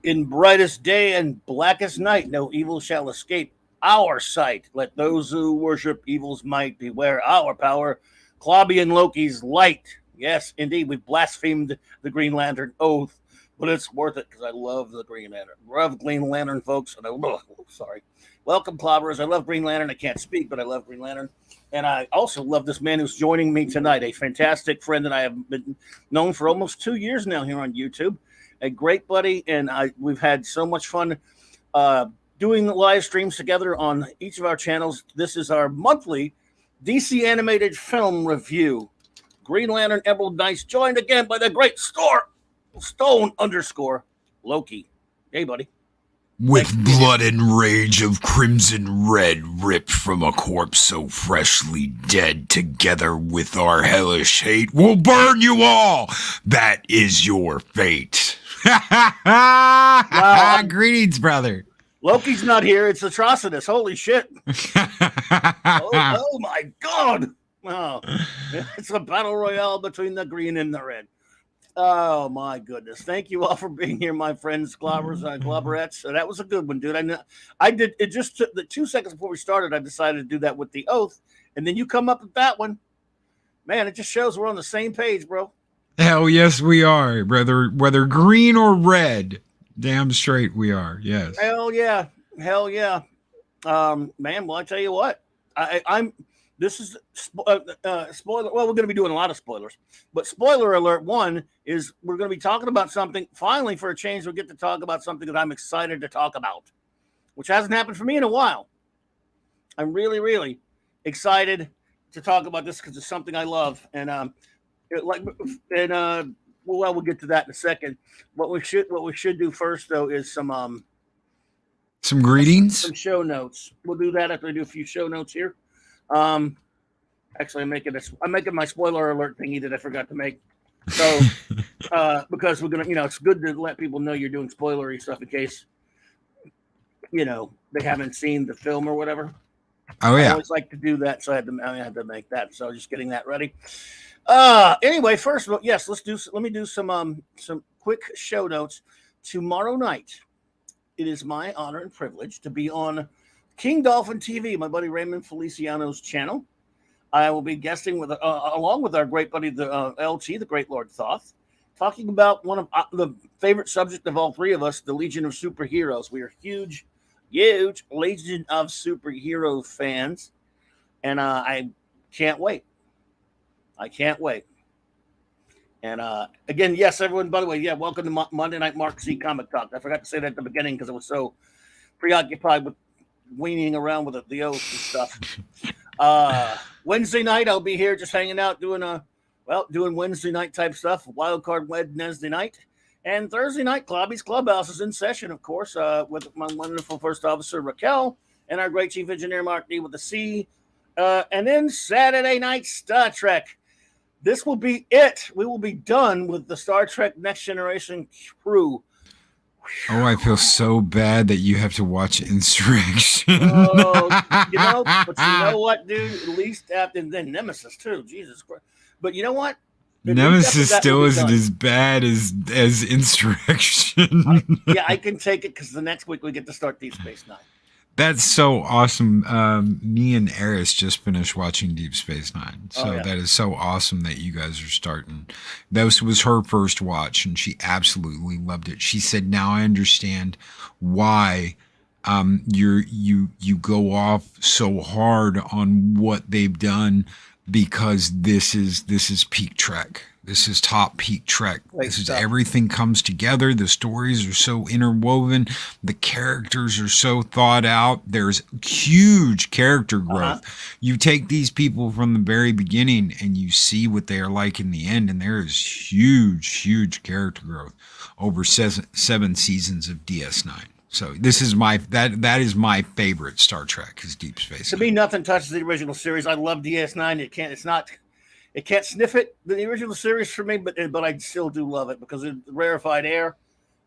In brightest day and blackest night, no evil shall escape our sight. Let those who worship evil's might beware our power. Clobby and Loki's light. Yes, indeed, we've blasphemed the Green Lantern oath, but it's worth it because I love the Green Lantern. Love Green Lantern, folks. And sorry. Welcome, Clobberers. I love Green Lantern. I can't speak, but I love Green Lantern. And I also love this man who's joining me tonight, a fantastic friend that I have been known for almost 2 years now here on YouTube. A great buddy, and we've had so much fun doing live streams together on each of our channels. This is our monthly DC animated film review. Green Lantern Emerald Knights, joined again by the great Stone _ Loki. Hey, buddy. With blood and rage of crimson red ripped from a corpse so freshly dead, together with our hellish hate, we'll burn you all. That is your fate. Greetings, brother. Loki's not here. It's Atrocitus. Holy shit. oh my God. Oh, it's a battle royale between the green and the red. Oh my goodness! Thank you all for being here, my friends, Globberettes. So that was a good one, dude. I did. It just took the 2 seconds before we started. I decided to do that with the oath, and then you come up with that one. Man, it just shows we're on the same page, bro. Hell yes, we are, brother. Whether green or red, damn straight we are. Yes. Hell yeah. Man, well, I tell you what, I'm. This is spoiler. Well, we're going to be doing a lot of spoilers, but spoiler alert one is we're going to be talking about something. Finally, for a change, we'll get to talk about something that I'm excited to talk about, which hasn't happened for me in a while. I'm really, really excited to talk about this because it's something I love, and we'll get to that in a second. What we should do first, though, is some greetings, some show notes. We'll do that after I do a few show notes here. Actually, I'm making my spoiler alert thingy that I forgot to make. So, because we're gonna, it's good to let people know you're doing spoilery stuff in case, they haven't seen the film or whatever. Oh yeah, I always like to do that, so I had to make that. So just getting that ready. Anyway, first of all, yes, let me do some quick show notes. Tomorrow night, it is my honor and privilege to be on King Dolphin TV, my buddy Raymond Feliciano's channel. I will be guesting with along with our great buddy, the LT, the Great Lord Thoth, talking about one of the favorite subject of all three of us, the Legion of Superheroes. We are huge Legion of Superhero fans, and I can't wait. And again, yes, everyone, by the way, yeah, welcome to Monday Night Mark Z Comic Talk. I forgot to say that at the beginning because I was so preoccupied with weaning around with the oath and stuff. Wednesday night, I'll be here just hanging out doing Wednesday night type stuff. Wild Card Wednesday night. And Thursday night, Clobby's Clubhouse is in session, of course, with my wonderful first officer, Raquel, and our great chief engineer, Mark D. with a C. And then Saturday night, Star Trek. This will be it. We will be done with the Star Trek Next Generation crew. Oh, I feel so bad that you have to watch Insurrection. But you know what, dude? At least after then Nemesis too. Jesus Christ! But you know what? Nemesis still isn't as bad as Insurrection. I can take it because the next week we get to start Deep Space Nine. That's so awesome. Me and Eris just finished watching Deep Space Nine. So that is so awesome that you guys are starting. This was her first watch, and she absolutely loved it. She said, now I understand why you go off so hard on what they've done, because this is peak Trek. This is top peak Trek. This is everything comes together. The stories are so interwoven. The characters are so thought out. There's huge character growth. You take these people from the very beginning and you see what they are like in the end, and there is huge character growth over seven seasons of DS9. So this is that is my favorite Star Trek, is Deep Space Nine. To me, nothing touches the original series. I love DS9. It can't sniff it, the original series, for me, but I still do love it because it's rarefied air.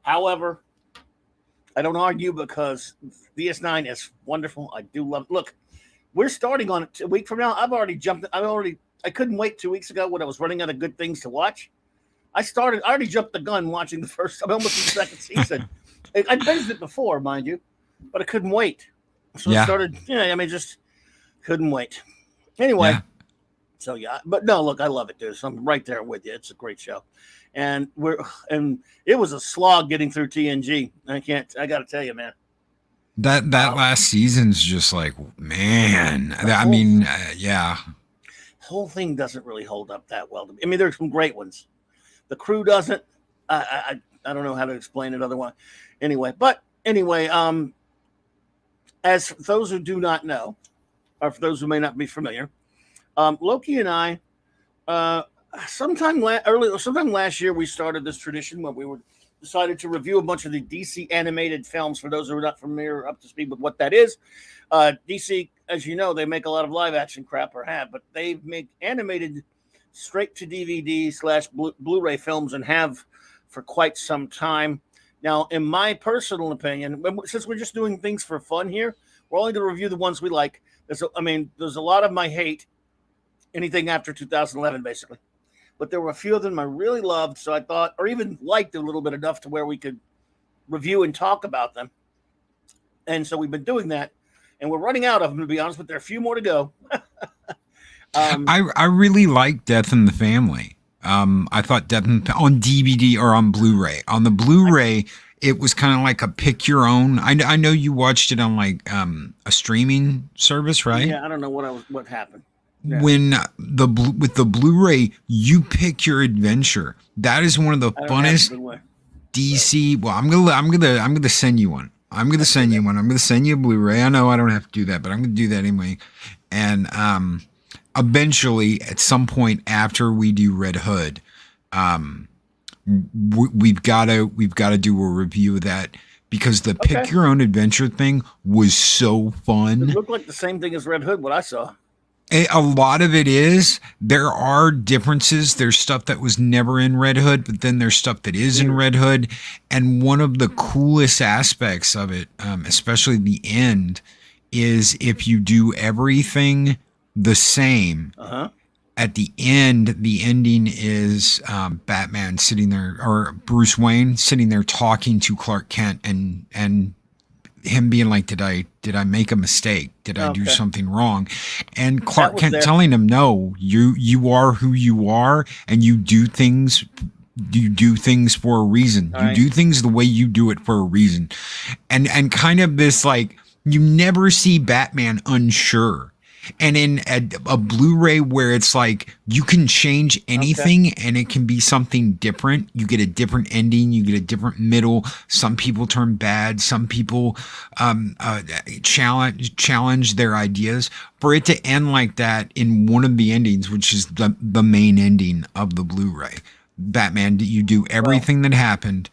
However, I don't argue because DS9 is wonderful. I do love it. Look, we're starting on it a week from now. I couldn't wait 2 weeks ago when I was running out of good things to watch. I already jumped the gun watching the first, I'm almost in the second season. I binged it before, mind you, but I couldn't wait. So I started, just couldn't wait. Anyway, Yeah. so yeah, but no, look, I love it, dude. So I'm right there with you. It's a great show, and it was a slog getting through TNG. I got to tell you, man. That last season's just like, man. Yeah. Whole thing doesn't really hold up that well to me. I mean, there's some great ones. The crew doesn't. I don't know how to explain it otherwise. Anyway, as for those who do not know, or for those who may not be familiar, Loki and I, sometime last year, we started this tradition when we decided to review a bunch of the DC animated films. For those who are not familiar, up to speed with what that is, DC, as you know, they make a lot of live action crap, or have, but they make animated straight to DVD / Blu-ray films, and have for quite some time. Now, in my personal opinion, since we're just doing things for fun here, we're only going to review the ones we like. There's a lot of my hate, anything after 2011, basically. But there were a few of them I really loved, so I thought, or even liked a little bit enough to where we could review and talk about them. And so we've been doing that, and we're running out of them, to be honest, but there are a few more to go. I really like Death in the Family. I thought on DVD or on Blu-ray. On the Blu-ray, it was kind of like a pick your own. I know you watched it on like a streaming service, right? Yeah, I don't know what happened. Yeah. When with the Blu-ray, you pick your adventure. That is one of the funnest DC. Well, I'm gonna send you one. I'm gonna send you a Blu-ray. I know I don't have to do that, but I'm gonna do that anyway. And eventually, at some point after we do Red Hood, we've got to do a review of that, because the pick your own adventure thing was so fun. It looked like the same thing as Red Hood, what I saw. A lot of it is. There are differences. There's stuff that was never in Red Hood, but then there's stuff that is in Red Hood. And one of the coolest aspects of it, especially the end, is if you do everything the same. At the end, the ending is Batman sitting there, or Bruce Wayne sitting there talking to Clark Kent, and him being like, did I make a mistake? Did I do something wrong? And Clark Kent telling him, no, you are who you are, and you do things for a reason. You do things the way you do it for a reason. And kind of this, like, you never see Batman unsure. And in a Blu-ray where it's like you can change anything and it can be something different. You get a different ending. You get a different middle. Some people turn bad. Some people challenge their ideas. For it to end like that in one of the endings, which is the main ending of the Blu-ray, Batman, you do everything that happened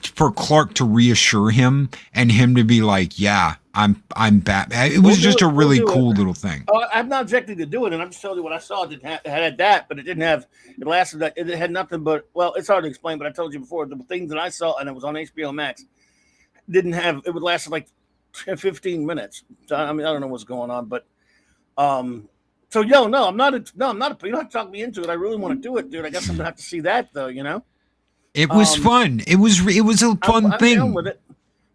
for Clark to reassure him, and him to be like, yeah, I'm Batman. It was just a really cool little thing. Oh, I'm not objecting to do it, and I'm just telling you what I saw. It had that, but it didn't have. It lasted. It had nothing but. Well, it's hard to explain, but I told you before, the things that I saw, and it was on HBO Max, didn't have. It would last like 15 minutes. So, I mean, I don't know what's going on, but so you don't have to talk me into it. I really want to do it, dude. I guess I'm gonna have to see that though. You know. It was fun. It was a fun thing. I'm down with it.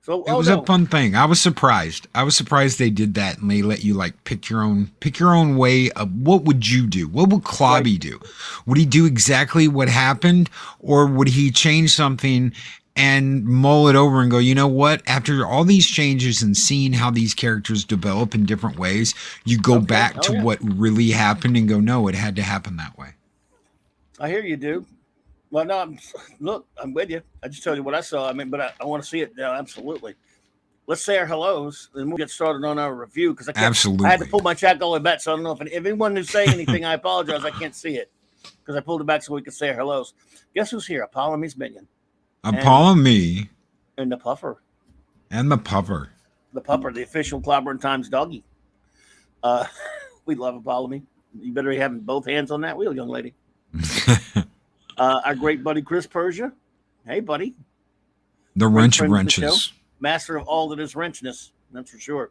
So, it was a fun thing. I was surprised. They did that, and they let you like pick your own way of what would you do? What would Clobby do? Would he do exactly what happened, or would he change something and mull it over and go, you know what? After all these changes and seeing how these characters develop in different ways, you go back to what really happened and go, no, it had to happen that way. I hear you, dude. Well, no, I'm with you. I just told you what I saw. I mean, but I want to see it now. Absolutely. Let's say our hellos, and we'll get started on our review, because I had to pull my chat all the way back, so I don't know if anyone who's saying anything, I apologize. I can't see it because I pulled it back so we could say our hellos. Guess who's here? Apollome's minion. Apollomy. And the puffer. And the puffer. The pupper, the official Clobbering Times doggy. We love Apollomy. You better be having both hands on that wheel, young lady. Our great buddy Chris Persia. Hey, buddy. The wrench of wrenches. Master of all that is wrenchness. That's for sure.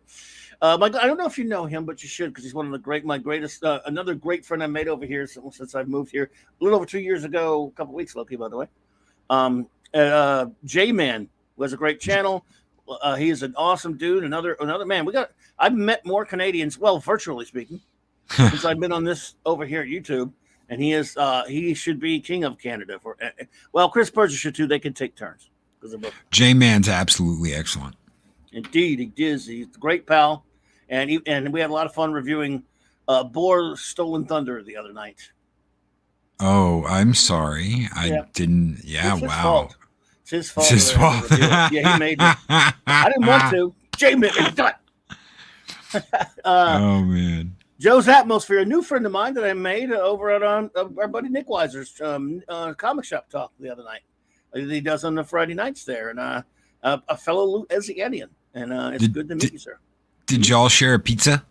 I don't know if you know him, but you should, because he's one of my greatest, another great friend I made over here since I've moved here a little over 2 years ago, a couple weeks, Loki, by the way. J-Man who has a great channel. He is an awesome dude. Another man. I've met more Canadians, well, virtually speaking, since I've been on this over here at YouTube. And he should be king of Canada well, Chris Persia should too. They can take turns. J-Man's absolutely excellent. Indeed, he is. He's a great pal, and we had a lot of fun reviewing Boar Stolen Thunder the other night. Oh, I'm sorry. I didn't. Yeah, it's wow. It's his fault. It's his fault. Yeah, he made it. I didn't want to. J-Man, done. Oh man. Joe's Atmosphere, a new friend of mine that I made over at our buddy Nick Weiser's comic shop talk the other night. He does on the Friday nights there, and a fellow Asianian, and it's good to meet you, sir. Did y'all share a pizza?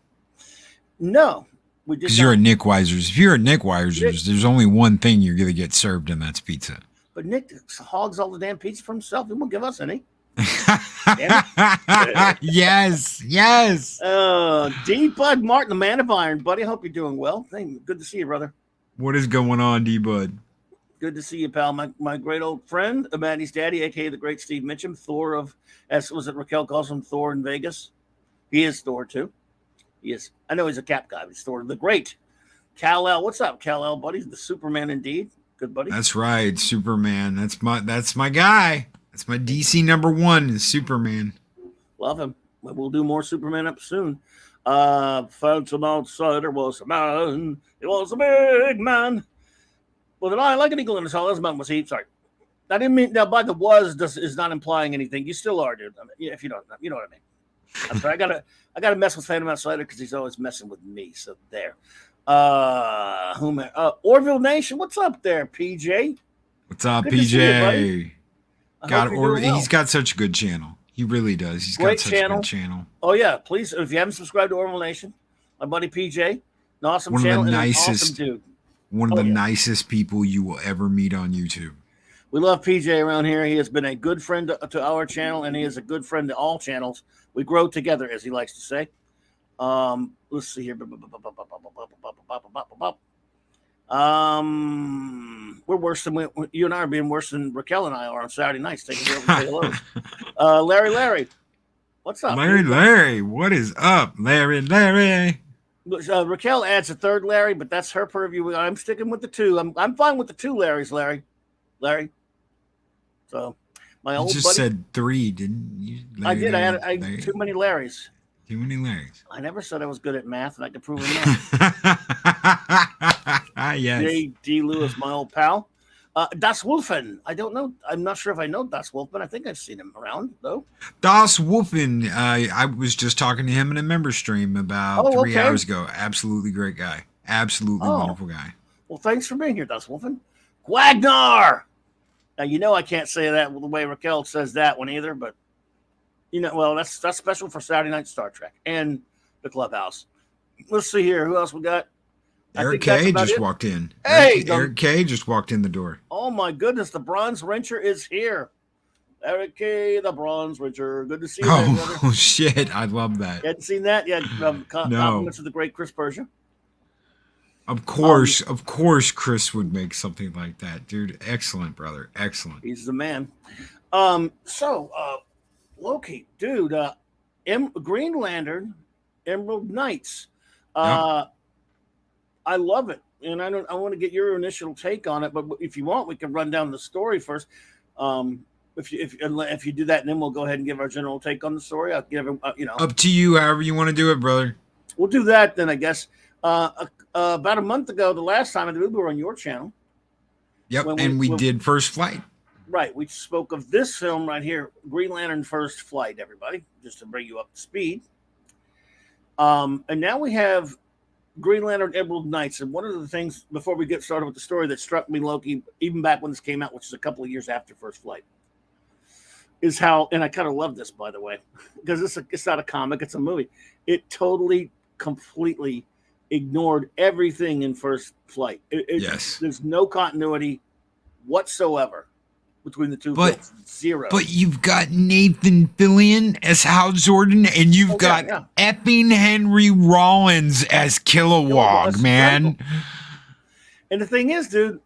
No, we did. Because you're at Nick Weiser's. If you're at Nick Weiser's, there's only one thing you're gonna get served, and that's pizza. But Nick hogs all the damn pizza for himself. He won't give us any. Yes. D-Bud Martin, the man of iron, buddy. I hope you're doing well. Good to see you, brother. What is going on, D-Bud? Good to see you, pal. My great old friend, Maddie's daddy, aka the great Steve Mitchum, Thor of, as was it Raquel calls him, Thor in Vegas. He is Thor too. He is. I know he's a Cap guy, but he's Thor. The great Kal-El. What's up, Kal-El, buddy? The Superman indeed. Good buddy. That's right, Superman. That's my guy. That's my DC #1 is Superman. Love him. We'll do more Superman up soon. Phantasm outsider was a man. He was a big man. Well, then I like an eagle in his hall. That's about was he. Sorry. I didn't mean, now by the is not implying anything. You still are, dude. I mean, if you don't, you know what I mean. I'm sorry. I gotta mess with Phantom Outsider because he's always messing with me. So there. Orville Nation, what's up there, PJ? What's up, Good PJ? He's got such a good channel. He really does. He's got such a good channel. Oh yeah, please, if you haven't subscribed to Orville Nation, my buddy PJ, an awesome channel, and an awesome dude. One of the nicest people you will ever meet on YouTube. We love PJ around here. He has been a good friend to our channel, and he is a good friend to all channels. We grow together, as he likes to say. Let's see here. We're worse than you and I are being worse than Raquel and I are on Saturday nights taking over the hello. Larry, what's up? Larry, what is up, Larry? Raquel adds a third Larry, but that's her purview. I'm sticking with the two. I'm fine with the two Larrys, Larry. So my old just buddy said three, didn't you? I did. I had too many Larrys. Too many Larrys. I never said I was good at math, and I could prove it now. Yes. J.D. Lewis, my old pal. Das Wolfen. I don't know. I'm not sure if I know Das Wolfen. I think I've seen him around, though. Das Wolfen. I was just talking to him in a member stream about 3 hours ago. Absolutely great guy. Absolutely wonderful guy. Well, thanks for being here, Das Wolfen. Gwagnar. Now, you know I can't say that the way Raquel says that one either, but you know, well, that's special for Saturday Night Star Trek and the Clubhouse. Let's see here. Who else we got? Eric K just walked in. Hey, Eric K just walked in the door. Oh my goodness, the Bronze Wrencher is here. Eric K, the Bronze Wrencher. Good to see you. Oh shit, I love that. You hadn't seen that yet? Compliments of the great Chris Persia. Of course, Chris would make something like that, dude. Excellent, brother. Excellent. He's the man. Loki, dude. Green Lantern, Emerald Knights. Yep. I love it, and I want to get your initial take on it. But if you want, we can run down the story first. If you do that, and then we'll go ahead and give our general take on the story. I'll give him, up to you, however you want to do it, brother. We'll do that then, I guess. About a month ago, the last time we were on your channel. Yep, and we did First Flight. Right, we spoke of this film right here, Green Lantern First Flight, everybody, just to bring you up to speed. And now we have Green Lantern Emerald Knights. And one of the things, before we get started with the story, that struck me, Loki, even back when this came out, which is a couple of years after First Flight, is how, and I kind of love this, by the way, because it's not a comic, it's a movie. It totally, completely ignored everything in First Flight. Yes. There's no continuity whatsoever between the two films. Zero. But you've got Nathan Fillion as Hal Jordan, and you've got Epping Henry Rollins as Kilowog, man. And the thing is, dude,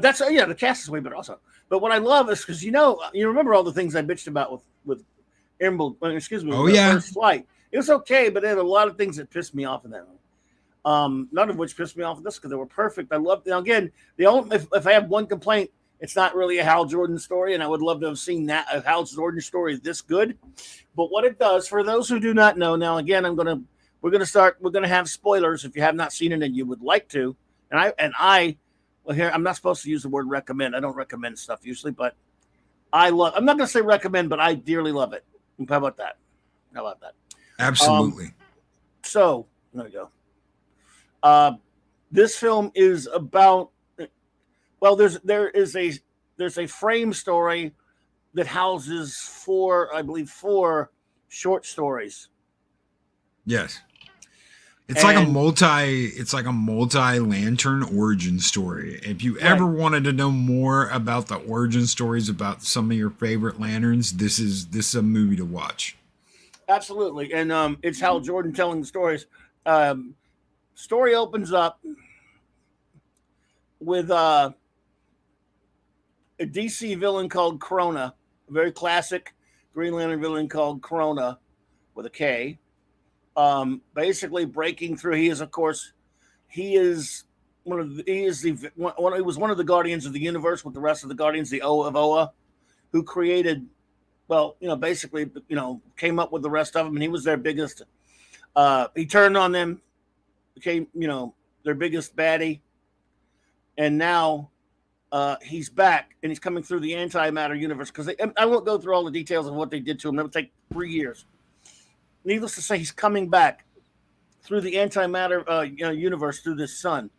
That's the cast is way better also. But what I love is because you remember all the things I bitched about with Oh yeah. First Flight. It was okay, but there had a lot of things that pissed me off in that one. None of which pissed me off in this because they were perfect. I loved. Now again, if I have one complaint, it's not really a Hal Jordan story, and I would love to have seen that a Hal Jordan story this good. But what it does, for those who do not know, now again, we're gonna have spoilers if you have not seen it and you would like to. Well, here I'm not supposed to use the word recommend. I don't recommend stuff usually, but I'm not gonna say recommend, but I dearly love it. How about that? Absolutely. So there we go. This film is about. Well, there's a frame story that houses four short stories. Yes. It's like a multi-lantern origin story. If you ever wanted to know more about the origin stories about some of your favorite lanterns, this is a movie to watch. Absolutely. And it's Hal Jordan telling the stories. Story opens up with a DC villain called Corona, a very classic Green Lantern villain called Corona with a K. Basically breaking through. He was one of the Guardians of the Universe with the rest of the Guardians, the O of Oa, who created, basically, came up with the rest of them, and he was their biggest. He turned on them, became, their biggest baddie, and now he's back, and he's coming through the antimatter universe because I won't go through all the details of what they did to him. It would take 3 years. Needless to say, he's coming back through the antimatter universe through this sun,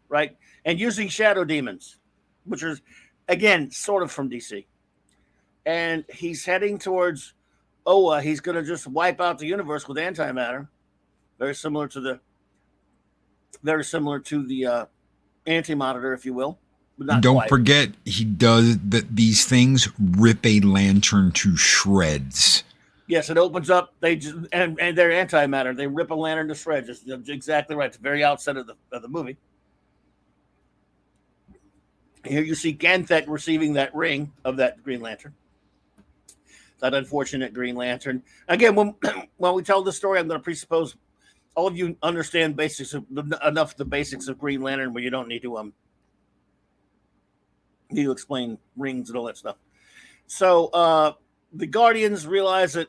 right? And using shadow demons, which is, again, sort of from DC. And he's heading towards Oa. He's going to just wipe out the universe with antimatter, very similar to the Anti-Monitor, if you will. But not Don't quite. forget, he does these things rip a lantern to shreds. Yes, it opens up. They just, and they're antimatter. They rip a lantern to shreds. It's exactly right. It's the very outset of the movie. Here you see Ganthet receiving that ring of that Green Lantern. That unfortunate Green Lantern. Again, when we tell the story, I'm going to presuppose all of you understand enough the basics of Green Lantern where you don't need to explain rings and all that stuff. So the Guardians realize that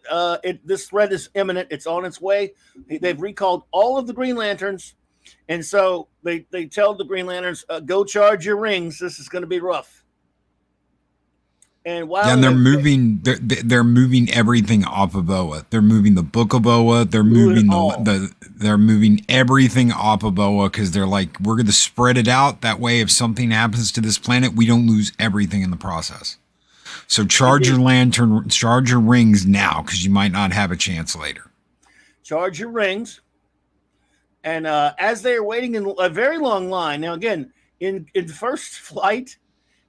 this threat is imminent. It's on its way. They've recalled all of the Green Lanterns, and so they tell the Green Lanterns, go charge your rings. This is going to be rough. And while they're moving everything off of Oa. They're moving the Book of Oa. They're moving they're moving everything off of Oa because they're like, we're going to spread it out. That way, if something happens to this planet, we don't lose everything in the process. So charge your lantern, charge your rings now because you might not have a chance later. Charge your rings. And as they are waiting in a very long line, now again, in First Flight,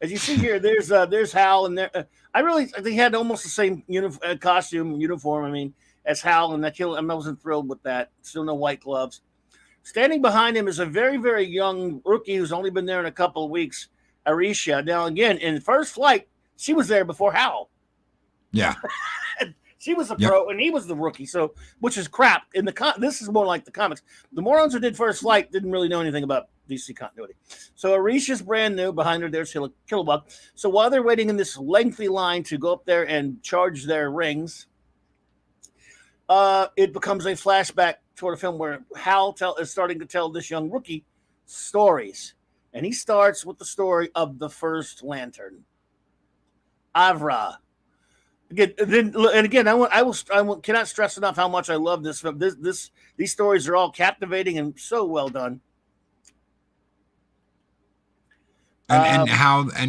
as you see here, there's Hal, and there. I think he had almost the same uniform. I mean, as Hal, and I wasn't thrilled with that. Still no white gloves. Standing behind him is a very, very young rookie who's only been there in a couple of weeks, Arisha. Now again, in First Flight, she was there before Hal. Yeah. She was a pro, and he was the rookie. So, which is crap. This is more like the comics. The morons who did First Flight didn't really know anything about DC continuity. So Arisha's brand new. Behind her, there's Killabug. So while they're waiting in this lengthy line to go up there and charge their rings, it becomes a flashback toward a film where Hal is starting to tell this young rookie stories, and he starts with the story of the first Lantern, Avra. Again, I cannot stress enough how much I love this film. These stories are all captivating and so well done. And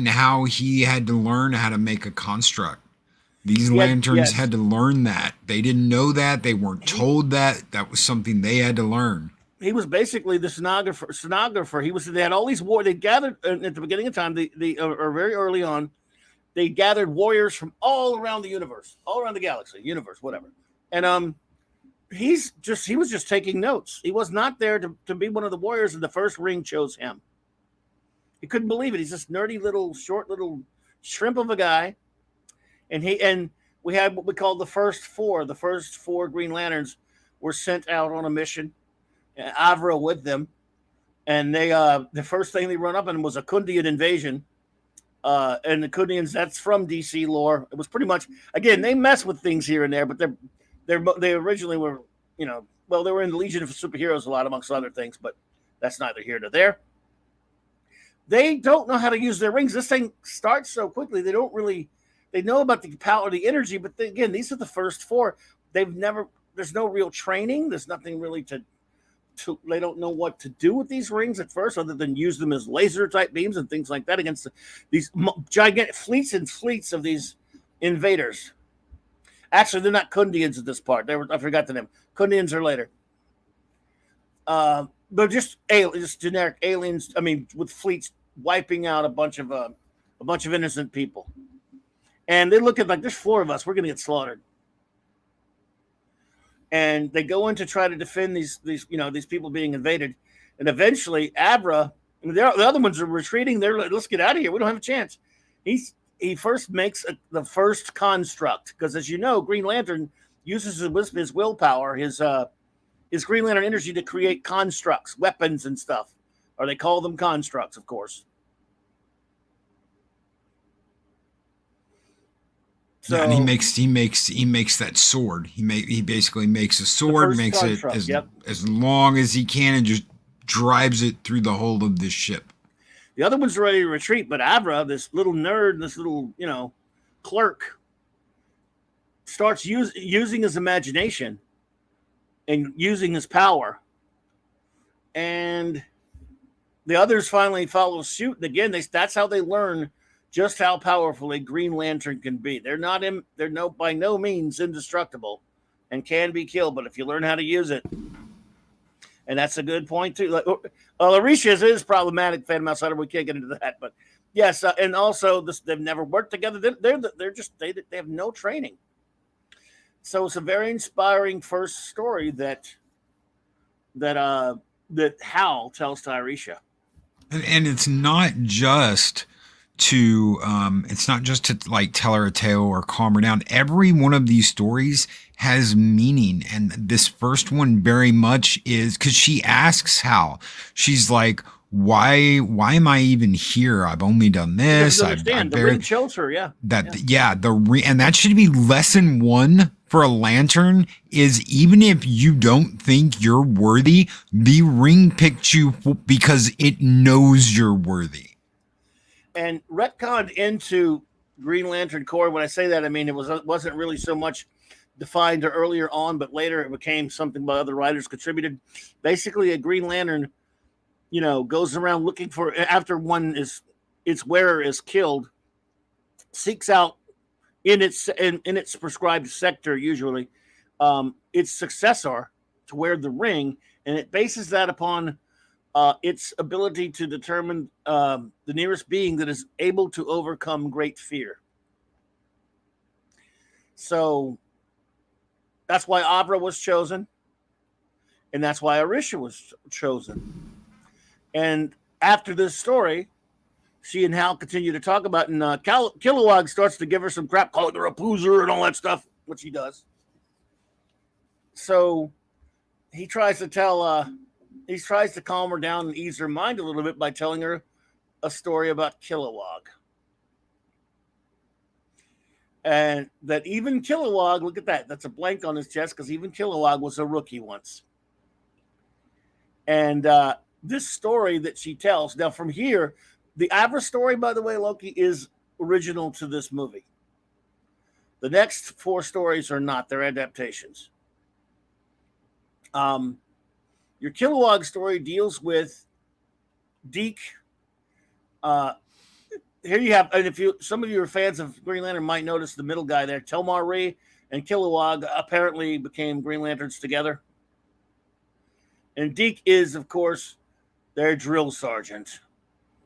how he had to learn how to make a construct. These lanterns had to learn that. They didn't know that. They weren't told that. That was something they had to learn. He was basically the stenographer. They had all these They gathered at the beginning of time. Or very early on, they gathered warriors from all around the universe, all around the galaxy, universe, whatever. And he was just taking notes. He was not there to be one of the warriors, and the first ring chose him. He couldn't believe it. He's this nerdy little, short little shrimp of a guy, and we had what we called the first four. The first four Green Lanterns were sent out on a mission, and Avra with them, and they the first thing they run up on was a Kundian invasion. And the Kundians, that's from DC lore. It was pretty much, again, they mess with things here and there, but they originally were, you know, well, they were in the Legion of Superheroes a lot, amongst other things, but that's neither here nor there. They don't know how to use their rings. This thing starts so quickly. They know about the power, the energy, but again, these are the first four. There's no real training. There's nothing really they don't know what to do with these rings at first, other than use them as laser type beams and things like that against these gigantic fleets and fleets of these invaders. Actually, they're not Kundians at this part. I forgot the name. Kundians are later. They're just generic aliens. I mean, with fleets wiping out a bunch of innocent people. And they look at like, there's four of us. We're going to get slaughtered. And they go in to try to defend these people being invaded. And eventually, Abra, the other ones are retreating. They're like, let's get out of here. We don't have a chance. He first makes the first construct, because as you know, Green Lantern uses his willpower, his Green Lantern energy to create constructs, weapons and stuff. Or they call them constructs, of course. So, and he makes that sword. He basically makes a sword, makes it as long as he can, and just drives it through the hull of this ship. The other one's ready to retreat, but Abra, this little nerd, this little clerk, starts using his imagination and using his power, and the others finally follow suit. And again, that's how they learn just how powerful a Green Lantern can be. They're by no means indestructible and can be killed, but if you learn how to use it, and that's a good point too. Arisha's is problematic, Phantom Outsider. We can't get into that, but yes, and also they've never worked together. They have no training. So it's a very inspiring first story that Hal tells to Arisha, and it's not just to like tell her a tale or calm her down. Every one of these stories has meaning, and this first one very much is, because she asks Hal, she's like, why am I even here? I've only done this. The ring shows her, and that should be lesson one for a lantern, is even if you don't think you're worthy, the ring picked you because it knows you're worthy. And retconned into Green Lantern Corps. When I say that, I mean it wasn't really so much defined earlier on, but later it became something by other writers contributed. Basically, a Green Lantern, goes around looking for, after its wearer is killed, seeks out in its prescribed sector, usually its successor to wear the ring, and it bases that upon its ability to determine the nearest being that is able to overcome great fear. So that's why Abra was chosen, and that's why Arisha was chosen. And after this story, she and Hal continue to talk about it, and Kilowog starts to give her some crap, calling her a poozer and all that stuff, which he does. So he tries to calm her down and ease her mind a little bit by telling her a story about Kilowog. And that even Kilowog, look at that, that's a blank on his chest, because even Kilowog was a rookie once. And this story that she tells, now from here, the Abra story, by the way, Loki, is original to this movie. The next four stories are not, they're adaptations. Your Kilowog story deals with Deke. Here you have, and some of you are fans of Green Lantern might notice the middle guy there, Telmar Ree and Kilowog apparently became Green Lanterns together. And Deke is, of course, their drill sergeant.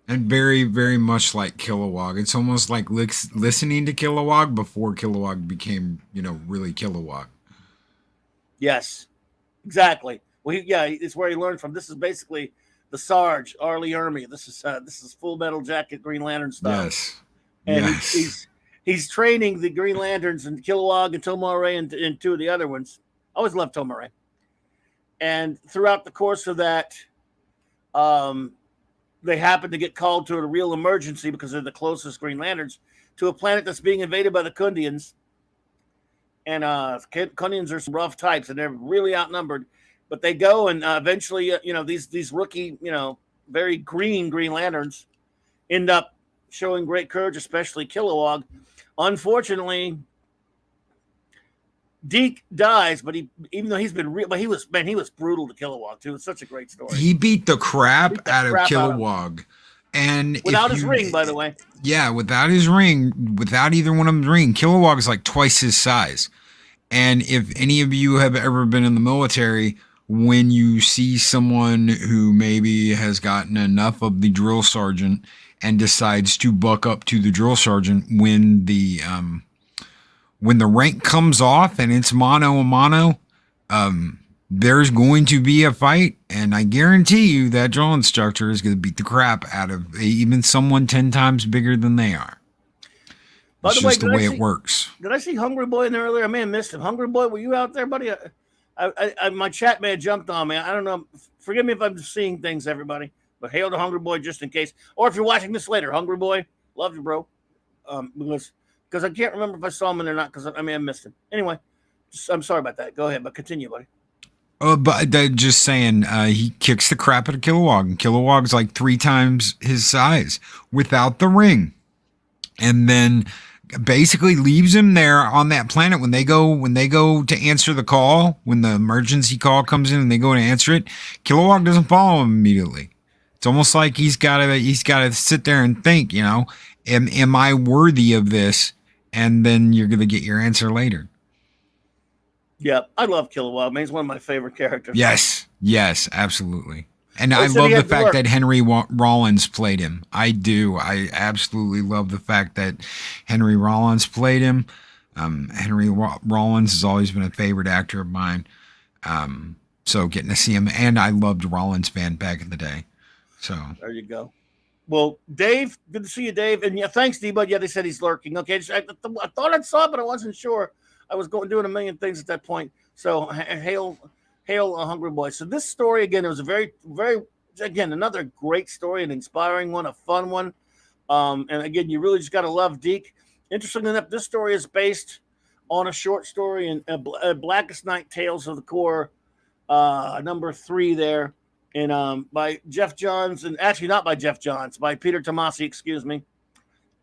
And very, very much like Kilowog. It's almost like listening to Kilowog before Kilowog became, really Kilowog. Yes, exactly. Well, it's where he learned from. This is basically the Sarge, Arlie Ermy. This is Full Metal Jacket Green Lantern style. Yes. And Yes. he's training the Green Lanterns and Kilowog and Tomare and two of the other ones. I always loved Tomare. And throughout the course of that, they happen to get called to a real emergency because they're the closest Green Lanterns to a planet that's being invaded by the Kundians. And Kundians are some rough types, and they're really outnumbered. But they go, and eventually, these rookie, very Green Lanterns end up showing great courage, especially Kilowog. Unfortunately, Deke dies, but even though he's been but he was brutal to Kilowog too. It's such a great story. He beat the crap out of Kilowog. And without his ring, by the way. Yeah, without his ring, without either one of them's ring, Kilowog is like twice his size. And if any of you have ever been in the military, when you see someone who maybe has gotten enough of the drill sergeant and decides to buck up to the drill sergeant when the rank comes off and it's mano a mano, there's going to be a fight, and I guarantee you that drill instructor is going to beat the crap out of even someone 10 times bigger than they are. It's just the way it works. Did I see Hungry Boy in there earlier? I may have missed him. Hungry Boy, were you out there, buddy? My chat may have jumped on me. I don't know. Forgive me if I'm seeing things, everybody. But hail to Hungry Boy just in case. Or if you're watching this later, Hungry Boy, love you, bro. Because I can't remember if I saw him in there or not, because I may have missed him. Anyway, I'm sorry about that. Go ahead, but continue, buddy. But just saying, he kicks the crap out of Kilowog, and Kilowog's like 3 times his size without the ring, and then basically leaves him there on that planet when they go to answer the call, when the emergency call comes in and they go to answer it. Kilowog doesn't follow him immediately. It's almost like he's gotta sit there and think, am I worthy of this? And then you're gonna get your answer later. Yeah, I love Kilowog, man. He's one of my favorite characters. Yes, absolutely. And I love the fact that Henry Rollins played him. I do. I absolutely love the fact that Henry Rollins played him. Henry Rollins has always been a favorite actor of mine. So getting to see him, and I loved Rollins band back in the day. So there you go. Well, Dave, good to see you, Dave. And yeah, thanks, D-Bud. Yeah, they said he's lurking. Okay, I thought I saw it, but I wasn't sure. I was doing a million things at that point. So hail, Hungry Boy. So this story, again, it was a very, very, again, another great story, an inspiring one, a fun one. And again, you really just got to love Deke. Interestingly enough, this story is based on a short story in Blackest Night Tales of the Corps, number 3 there. And by Jeff Johns, and actually not by Jeff Johns, by Peter Tomasi, excuse me.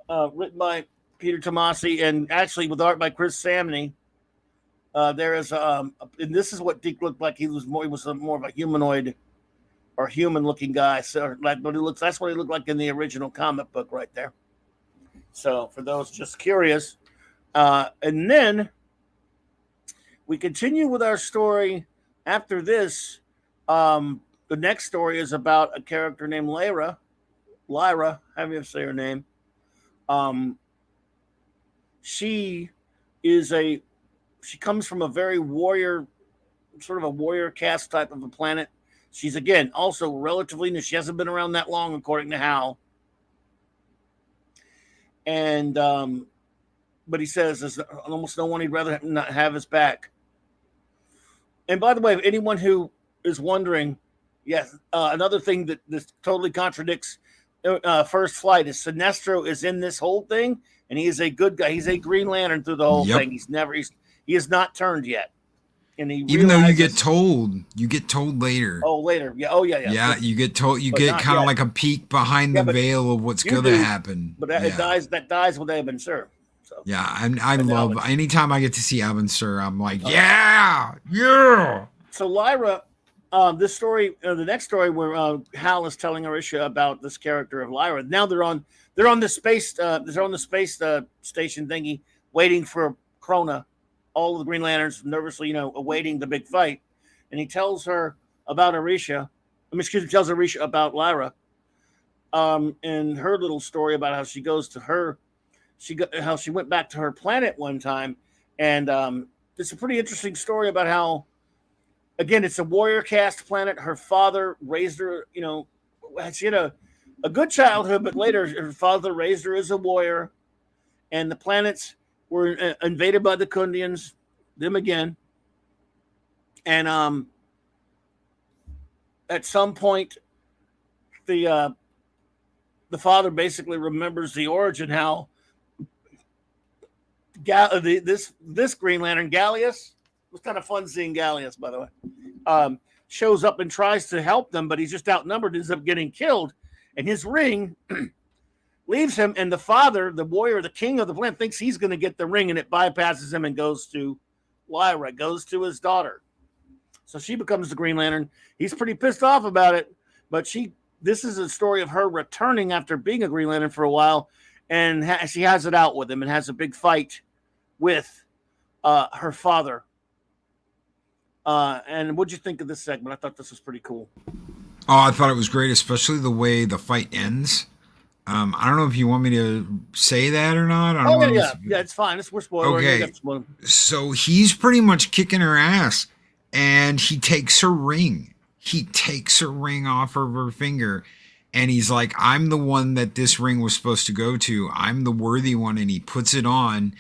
Written by Peter Tomasi, and actually with art by Chris Samney. There is and this is what Deke looked like. He was more of a humanoid or human-looking guy. So that's what he looked like in the original comic book right there. So for those just curious, and then we continue with our story after this. The next story is about a character named Lyra. How do you say her name? She comes from a very warrior, sort of a warrior caste type of a planet. She's, again, also relatively new. She hasn't been around that long, according to Hal. And, but he says there's almost no one he'd rather not have his back. And by the way, anyone who is wondering, yes, another thing that this totally contradicts First Flight is Sinestro is in this whole thing, and he is a good guy. He's a Green Lantern through the whole thing. He has not turned yet. And even though you get told later. Oh, later. Yeah. Oh, yeah. Yeah, you get told. You get kind of like a peek behind the veil of what's going to happen. But that dies with Evan Sir. So. Yeah, I love anytime I get to see Evan Sir. I'm like, yeah. So Lyra, this story, the next story where Hal is telling Arisha about this character of Lyra. Now they're on the space station thingy, waiting for Krona. All of the Green Lanterns nervously, awaiting the big fight, and he tells her about Arisha. Tells Arisha about Lyra, and her little story about how she goes to how she went back to her planet one time, and it's a pretty interesting story about how, again, it's a warrior caste planet. Her father raised her, she had a good childhood, but later her father raised her as a warrior, and the planets were invaded by the Kundians, them again, and at some point, the father basically remembers the origin how this Green Lantern Gallius, it was kind of fun seeing Gallius, by the way, shows up and tries to help them, but he's just outnumbered, ends up getting killed, and his ring leaves him, and the father, the warrior, the king of the planet, thinks he's going to get the ring, and it bypasses him and goes to Lyra, goes to his daughter. So she becomes the Green Lantern. He's pretty pissed off about it, but this is a story of her returning after being a Green Lantern for a while, and she has it out with him and has a big fight with her father. And what'd you think of this segment? I thought this was pretty cool. Oh, I thought it was great, especially the way the fight ends. I don't know if you want me to say that or not. Yeah, it's fine. We're spoiling. Okay, so he's pretty much kicking her ass, and he takes her ring. He takes her ring off of her finger, and he's like, I'm the one that this ring was supposed to go to. I'm the worthy one, and he puts it on,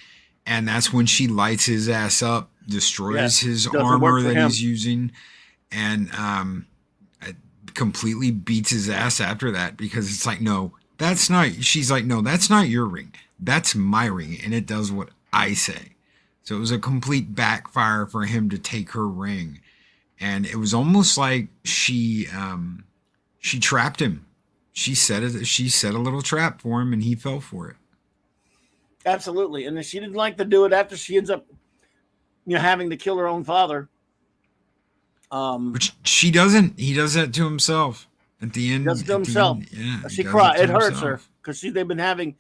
and that's when she lights his ass up, destroys his armor that he's using, and completely beats his ass after that, because it's like, no, that's not, she's like, no, that's not your ring. That's my ring, and it does what I say. So it was a complete backfire for him to take her ring. And it was almost like she trapped him. She set a little trap for him, and he fell for it. Absolutely. And she didn't like to do it after she ends up, having to kill her own father. Which she doesn't. He does that to himself at the end. He does it to himself. Yeah. She cried. It hurts her because they've been having,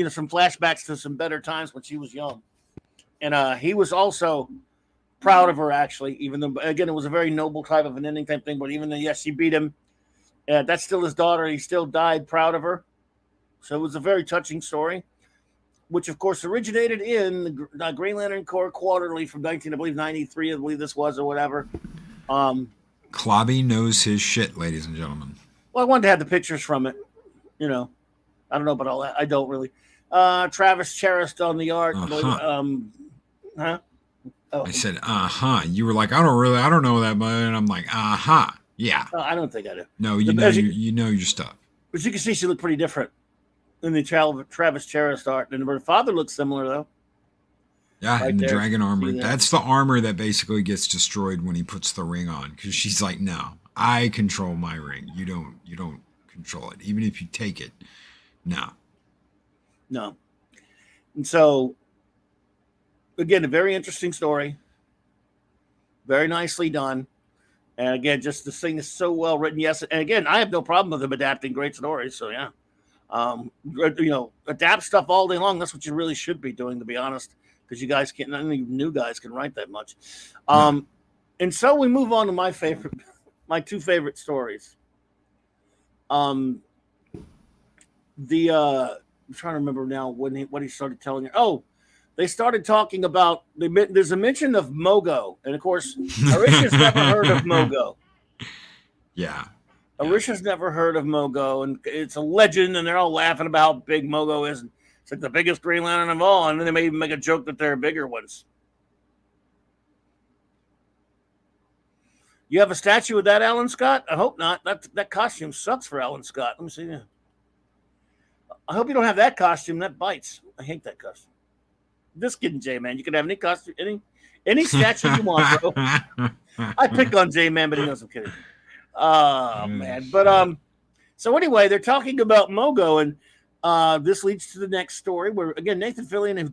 some flashbacks to some better times when she was young. And he was also proud of her, actually, even though, again, it was a very noble type of an ending type thing. But even though, yes, she beat him, that's still his daughter. He still died proud of her. So it was a very touching story, which, of course, originated in the Green Lantern Corps Quarterly from 1993, I believe this was, or whatever. Clobby knows his shit, ladies and gentlemen. Well, I wanted to have the pictures from it. I don't know about all that. I don't really. Travis Charest on the art. Huh? Oh. I said, You were like, I don't know that much. And I'm like, yeah. I don't think I do. No, you know your stuff. But you can see she looked pretty different in the Travis Charest art. And her father looks similar, though. Yeah, in the dragon armor. That's the armor that basically gets destroyed when he puts the ring on. Because she's like, no, I control my ring. You don't control it. Even if you take it. No. And so, again, a very interesting story. Very nicely done. And again, just this thing is so well written. Yes. And again, I have no problem with them adapting great stories. So, yeah. Adapt stuff all day long. That's what you really should be doing, to be honest. Because you guys can't, none of you new guys can write that much. And so we move on to my two favorite stories. I'm trying to remember now what he started telling her. Oh, they started talking about, there's a mention of Mogo. And of course, Arisha's never heard of Mogo. Yeah. Arisha's never heard of Mogo. And it's a legend, and they're all laughing about how big Mogo is. It's like the biggest Green Lantern of all. And then they may even make a joke that there are bigger ones. You have a statue of that, Alan Scott? I hope not. That costume sucks for Alan Scott. Let me see. I hope you don't have that costume. That bites. I hate that costume. Just kidding, J-Man. You can have any costume, any statue you want, bro. I pick on J-Man, but he knows I'm kidding. Oh, man. But so anyway, they're talking about Mogo, and this leads to the next story where, again, Nathan Fillion, who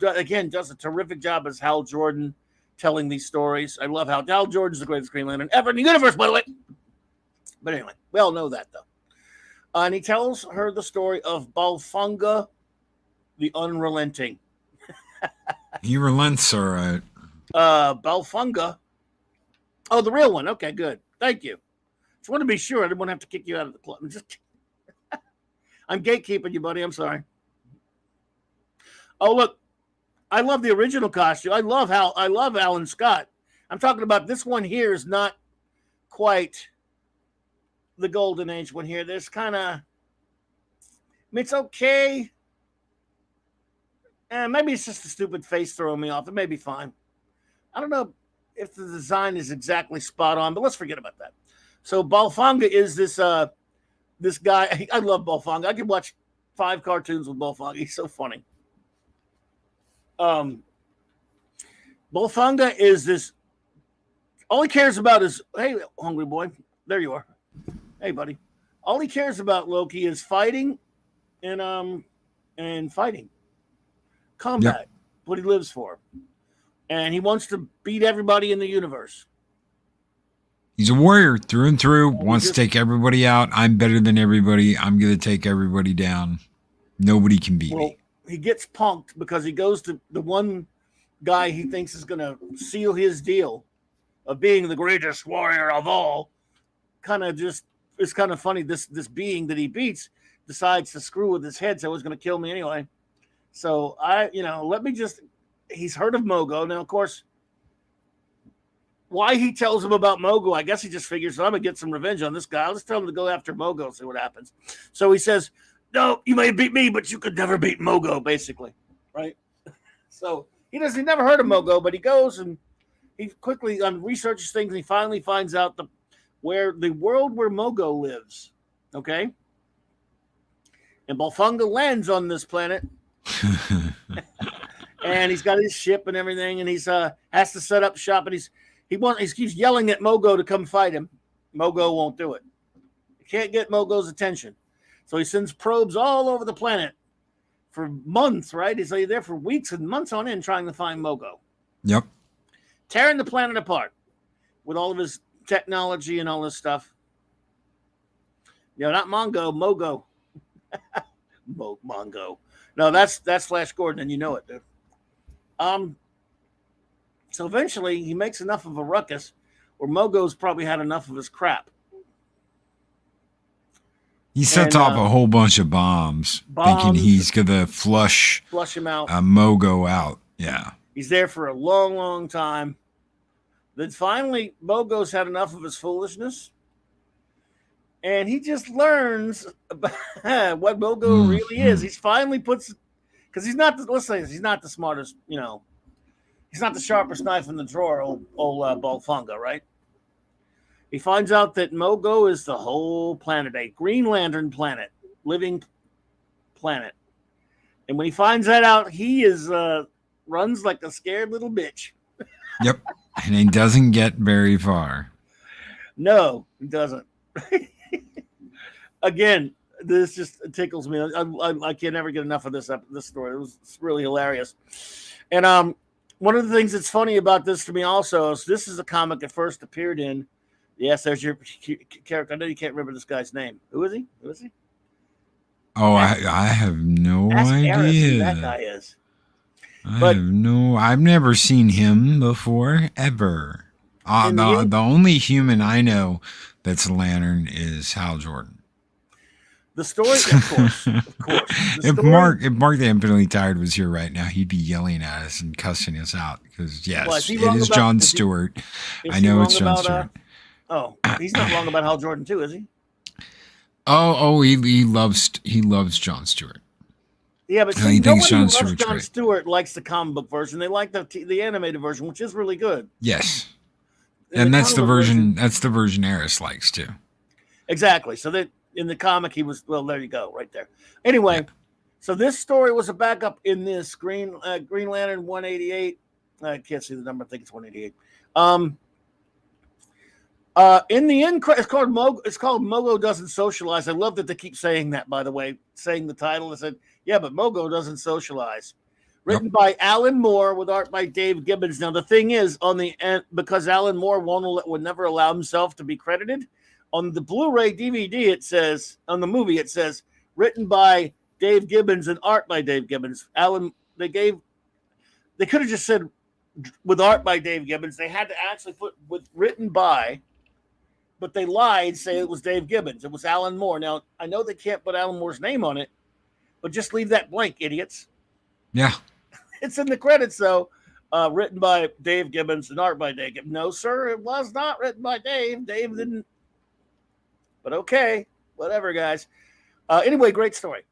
does a terrific job as Hal Jordan telling these stories. I love how Hal Jordan's the greatest Green Lantern ever in the universe, by the way. But anyway, we all know that, though. And he tells her the story of Balfunga the Unrelenting. He relents, all right. Balfunga. Oh, the real one. Okay, good. Thank you. Just want to be sure. I didn't want to have to kick you out of the club. I'm gatekeeping you, buddy. I'm sorry. Oh, look. I love the original costume. I love Alan Scott. I'm talking about this one here is not quite the Golden Age one here. There's kind of, I mean, it's okay. And maybe it's just the stupid face throwing me off. It may be fine. I don't know if the design is exactly spot on, but let's forget about that. So Balfanga is this guy. I love Balfanga. I could watch 5 cartoons with Balfanga. He's so funny. Balfanga is this. All he cares about is, hey, hungry boy, there you are. Hey, buddy. All he cares about, Loki, is fighting and fighting. Combat. Yep. What he lives for. And he wants to beat everybody in the universe. He's a warrior through and through, wants to take everybody out. I'm better than everybody. I'm going to take everybody down. Nobody can beat me. He gets punked because he goes to the one guy he thinks is going to seal his deal of being the greatest warrior of all. It's kind of funny. This being that he beats decides to screw with his head, so he's going to kill me anyway. So he's heard of Mogo. Now, of course, why he tells him about Mogo, I guess he just figures, I'm going to get some revenge on this guy. I'll just tell him to go after Mogo and see what happens. So he says, no, you may beat me, but you could never beat Mogo, basically. Right? So he never heard of Mogo, but he goes and he quickly researches things, and he finally finds out the world where Mogo lives. Okay? And Balfanga lands on this planet. And he's got his ship and everything, and he's has to set up shop, and he keeps yelling at Mogo to come fight him. Mogo won't do it. He can't get Mogo's attention. So he sends probes all over the planet for months, right? He's there for weeks and months on end trying to find Mogo. Yep. Tearing the planet apart with all of his technology and all this stuff. Not Mongo, Mogo. Mongo. No, that's Flash Gordon, and you know it, dude. So eventually he makes enough of a ruckus where Mogo's probably had enough of his crap. He sets off a whole bunch of bombs thinking he's going to flush him out. Mogo out. Yeah. He's there for a long, long time. Then finally, Mogo's had enough of his foolishness. And he just learns about what Mogo really is. He's finally because he's not the smartest, he's not the sharpest knife in the drawer, old Balfanga, right? He finds out that Mogo is the whole planet, a Green Lantern planet, living planet. And when he finds that out, he runs like a scared little bitch. Yep. And he doesn't get very far. No, he doesn't. Again, this just tickles me. I can never get enough of this story. It's really hilarious. And one of the things that's funny about this to me also is this is a comic it first appeared in. Yes, there's your character. I know you can't remember this guy's name. Who is he? Oh, I have no idea who that guy is. I've never seen him before, ever. The only human I know that's a Lantern is Hal Jordan. The story, of course. If Mark the Infinitely Tired was here right now, he'd be yelling at us and cussing us out because yes, it is John Stewart. I know it's John Stewart. He's not wrong about Hal Jordan too, is he? He loves John Stewart. Yeah, but see, nobody who loves John Stewart likes the comic book version. They like the animated version, which is really good. Yes, and that's the version. That's the version Eris likes too. Exactly. So that in the comic he was there. You go, right there. Anyway, So this story was a backup in this Green Lantern 188. I can't see the number. I think it's 188. In the end, it's called Mogo Doesn't Socialize. I love that they keep saying that, by the way, saying the title. I said, yeah, but Mogo doesn't socialize. Written by Alan Moore with art by Dave Gibbons. Now, the thing is, on the end, because Alan Moore would never allow himself to be credited, on the Blu-ray DVD, it says, on the movie, it says, written by Dave Gibbons and art by Dave Gibbons. They could have just said with art by Dave Gibbons. They had to actually put with written by, but they lied, say it was Dave Gibbons. It was Alan Moore. Now, I know they can't put Alan Moore's name on it, but just leave that blank, idiots. Yeah. It's in the credits, though. Written by Dave Gibbons and art by Dave Gibbons. No, sir, it was not written by Dave. Dave didn't. But okay, whatever, guys. Anyway, great story.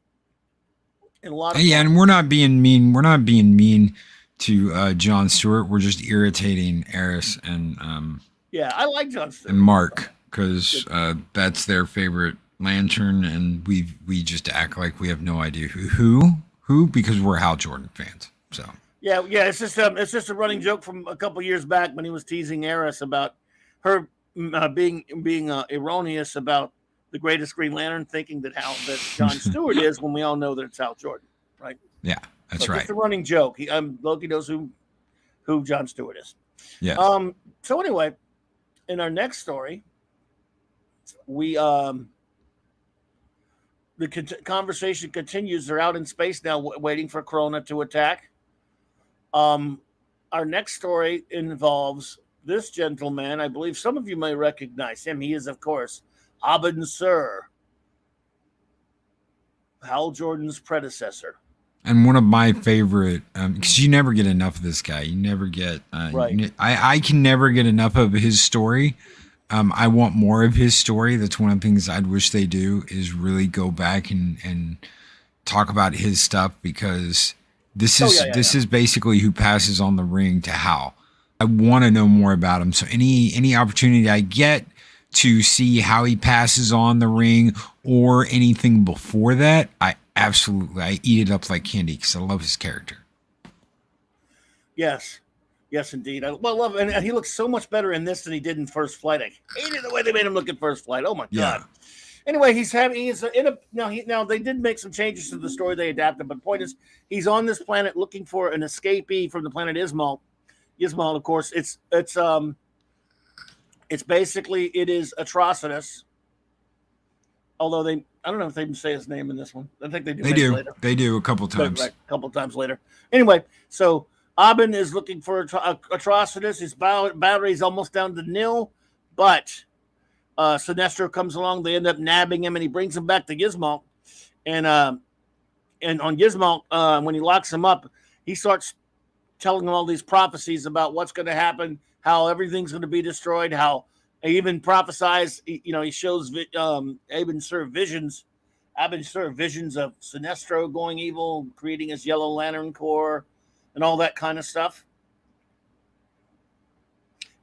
And a lot of yeah, fun. and we're not being mean. We're not being mean to Jon Stewart. We're just irritating Eris and yeah, I like Jon Stewart and Mark because that's their favorite Lantern, and we just act like we have no idea who because we're Hal Jordan fans. So yeah, it's just a running joke from a couple years back when he was teasing Eris about her being erroneous about the greatest Green Lantern, thinking that Jon Stewart is, when we all know that it's Hal Jordan, right? Yeah, that's right. It's a running joke. Loki knows who Jon Stewart is. Yeah. So anyway, in our next story, we conversation continues. They're out in space now, waiting for Corona to attack. Our next story involves this gentleman. I believe some of you may recognize him. He is, of course, Abin Sur, Hal Jordan's predecessor. And one of my favorite, because you never get enough of this guy. You never get, right. I can never get enough of his story. I want more of his story. That's one of the things I'd wish they do, is really go back and talk about his stuff, because this is basically who passes on the ring to Hal. I want to know more about him. So any opportunity I get to see how he passes on the ring or anything before that, I eat it up like candy, because I love his character. Yes, indeed. I love him, and he looks so much better in this than he did in First Flight. I hated the way they made him look in First Flight. Oh my god. Anyway, now they did make some changes to the story they adapted, but the point is, he's on this planet looking for an escapee from the planet Ismal. Ismal, of course, it's basically, it is Atrocitus. Although I don't know if they even say his name in this one. I think they do. They do. Later. They do a couple times. Right, a couple times later. Anyway, so Abin is looking for Atrocitus. His battery is almost down to nil, but Sinestro comes along. They end up nabbing him, and he brings him back to Gizmo. And on Gizmo, when he locks him up, he starts telling him all these prophecies about what's going to happen, how everything's going to be destroyed, how he even prophesies. He shows Abin Sur visions of Sinestro going evil, creating his Yellow Lantern Corps, and all that kind of stuff.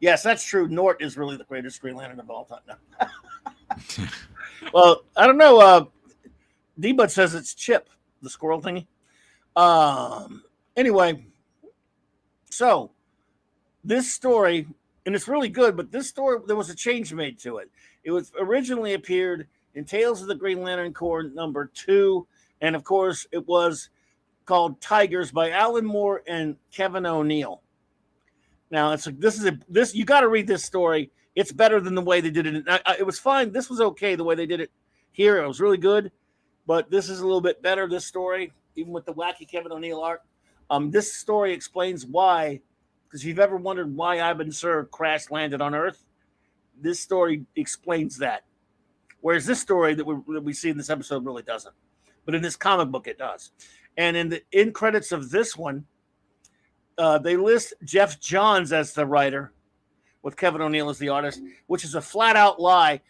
Yes, that's true. Nort is really the greatest Green Lantern of all time. No. Well, I don't know. D-Bud says it's Chip, the squirrel thingy. Anyway, so this story, and it's really good, but this story, there was a change made to it. It was originally appeared in Tales of the Green Lantern Corps #2, and of course, it was called Tigers by Alan Moore and Kevin O'Neill. Now, you got to read this story. It's better than the way they did it. It was fine. This was okay the way they did it here. It was really good, but this is a little bit better. This story, even with the wacky Kevin O'Neill art. This story explains why. Because if you've ever wondered why Abin Sur crash landed on Earth, this story explains that. Whereas this story that we see in this episode really doesn't. But in this comic book, it does. And in the end credits of this one, they list Jeff Johns as the writer, with Kevin O'Neill as the artist, which is a flat-out lie.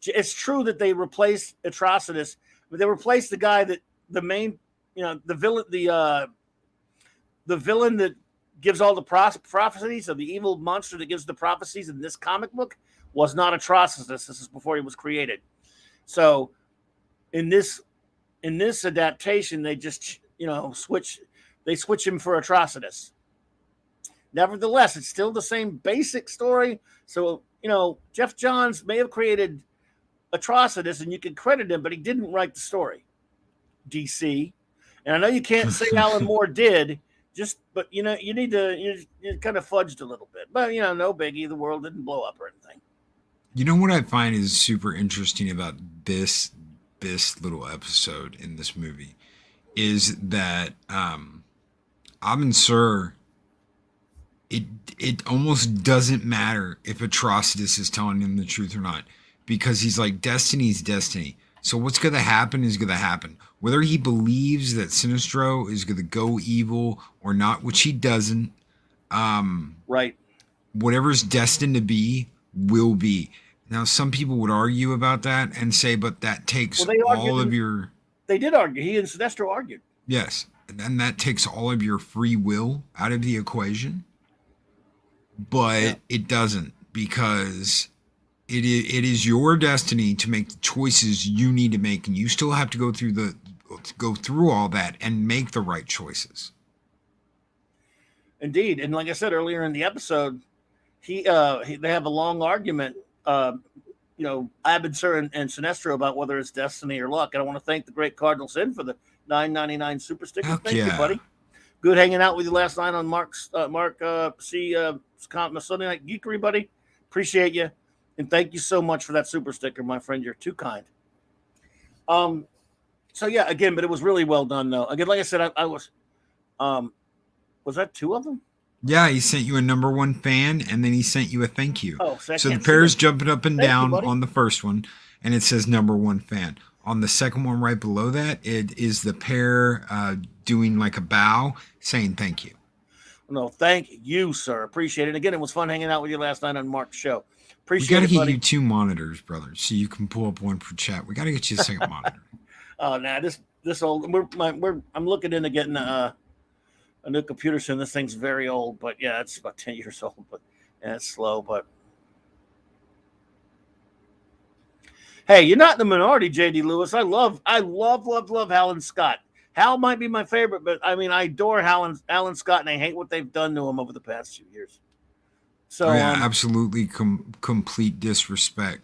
It's true that they replaced Atrocitus, but they replaced the guy that the villain that gives all the prophecies, of the evil monster that gives the prophecies in this comic book, was not Atrocitus. This is before he was created. So in this adaptation, they just switch him for Atrocitus. Nevertheless, it's still the same basic story. So Jeff Johns may have created Atrocitus, and you can credit him, but he didn't write the story. DC, and I know you can't say Alan Moore did. But you need to, you kind of fudged a little bit, but no biggie. The world didn't blow up or anything. You know what I find is super interesting about this little episode in this movie is that Abin Sur, it almost doesn't matter if Atrocitus is telling him the truth or not, because he's like, destiny's destiny. So what's going to happen is going to happen. Whether he believes that Sinestro is going to go evil or not, which he doesn't. Right. Whatever's destined to be will be. Now, some people would argue about that and say, but that takes Well, they all of argued. your. They did argue. He and Sinestro argued. Yes. And that takes all of your free will out of the equation. But it doesn't, because it is your destiny to make the choices you need to make. And you still have to go through all that and make the right choices. Indeed. And like I said earlier in the episode, they have a long argument, Abin and Sinestro, about whether it's destiny or luck. And I want to thank the great Cardinal Sin for the $9.99 super sticker. Heck Thank yeah. you, buddy. Good hanging out with you last night on Mark Sunday Night Geekery, buddy. Appreciate you. And thank you so much for that super sticker, my friend. You're too kind. So yeah, again, but it was really well done though. Again, like I said, I was that 2 of them? Yeah, he sent you a #1 fan, and then he sent you a thank you. Oh, so the pair's jumping up and down on the first one, and it says #1 fan. On the second one right below that, it is the pair doing like a bow, saying thank you. No, thank you, sir. Appreciate it. Again, it was fun hanging out with you last night on Mark's show. Appreciate it, We got to get you 2 monitors, brother, so you can pull up one for chat. We got to get you a second monitor. Oh, nah, this old. I'm looking into getting a new computer soon. This thing's very old, but yeah, it's about 10 years old. But yeah, it's slow. But hey, you're not in the minority, JD Lewis. I love Alan Scott. Hal might be my favorite, but I mean, I adore Alan Scott, and I hate what they've done to him over the past few years. So absolutely complete disrespect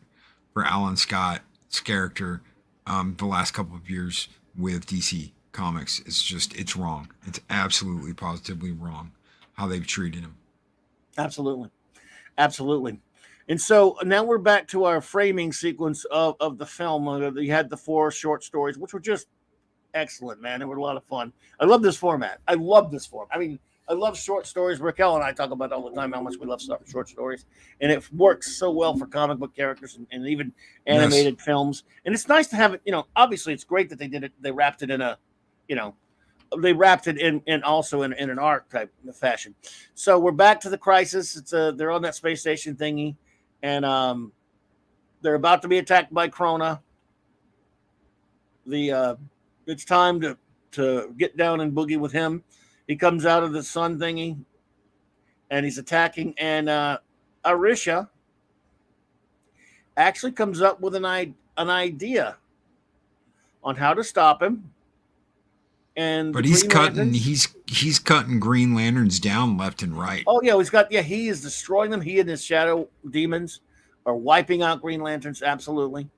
for Alan Scott's character the last couple of years with DC Comics. It's wrong. It's absolutely positively wrong how they've treated him. Absolutely. And so now we're back to our framing sequence of the film. You had the 4 short stories, which were just excellent, man. They were a lot of fun. I love this format. I mean, I love short stories. Raquel and I talk about all the time how much we love short stories. And it works so well for comic book characters and even animated films. And it's nice to have it, obviously it's great that they did it. They wrapped it in in also in an arc type fashion. So we're back to the crisis. They're on that space station thingy, and they're about to be attacked by Krona. It's time to get down and boogie with him. He comes out of the sun thingy, and he's attacking. And Arisha actually comes up with an idea on how to stop him. But he's cutting Green Lanterns down left and right. Oh yeah, he is destroying them. He and his shadow demons are wiping out Green Lanterns. Absolutely.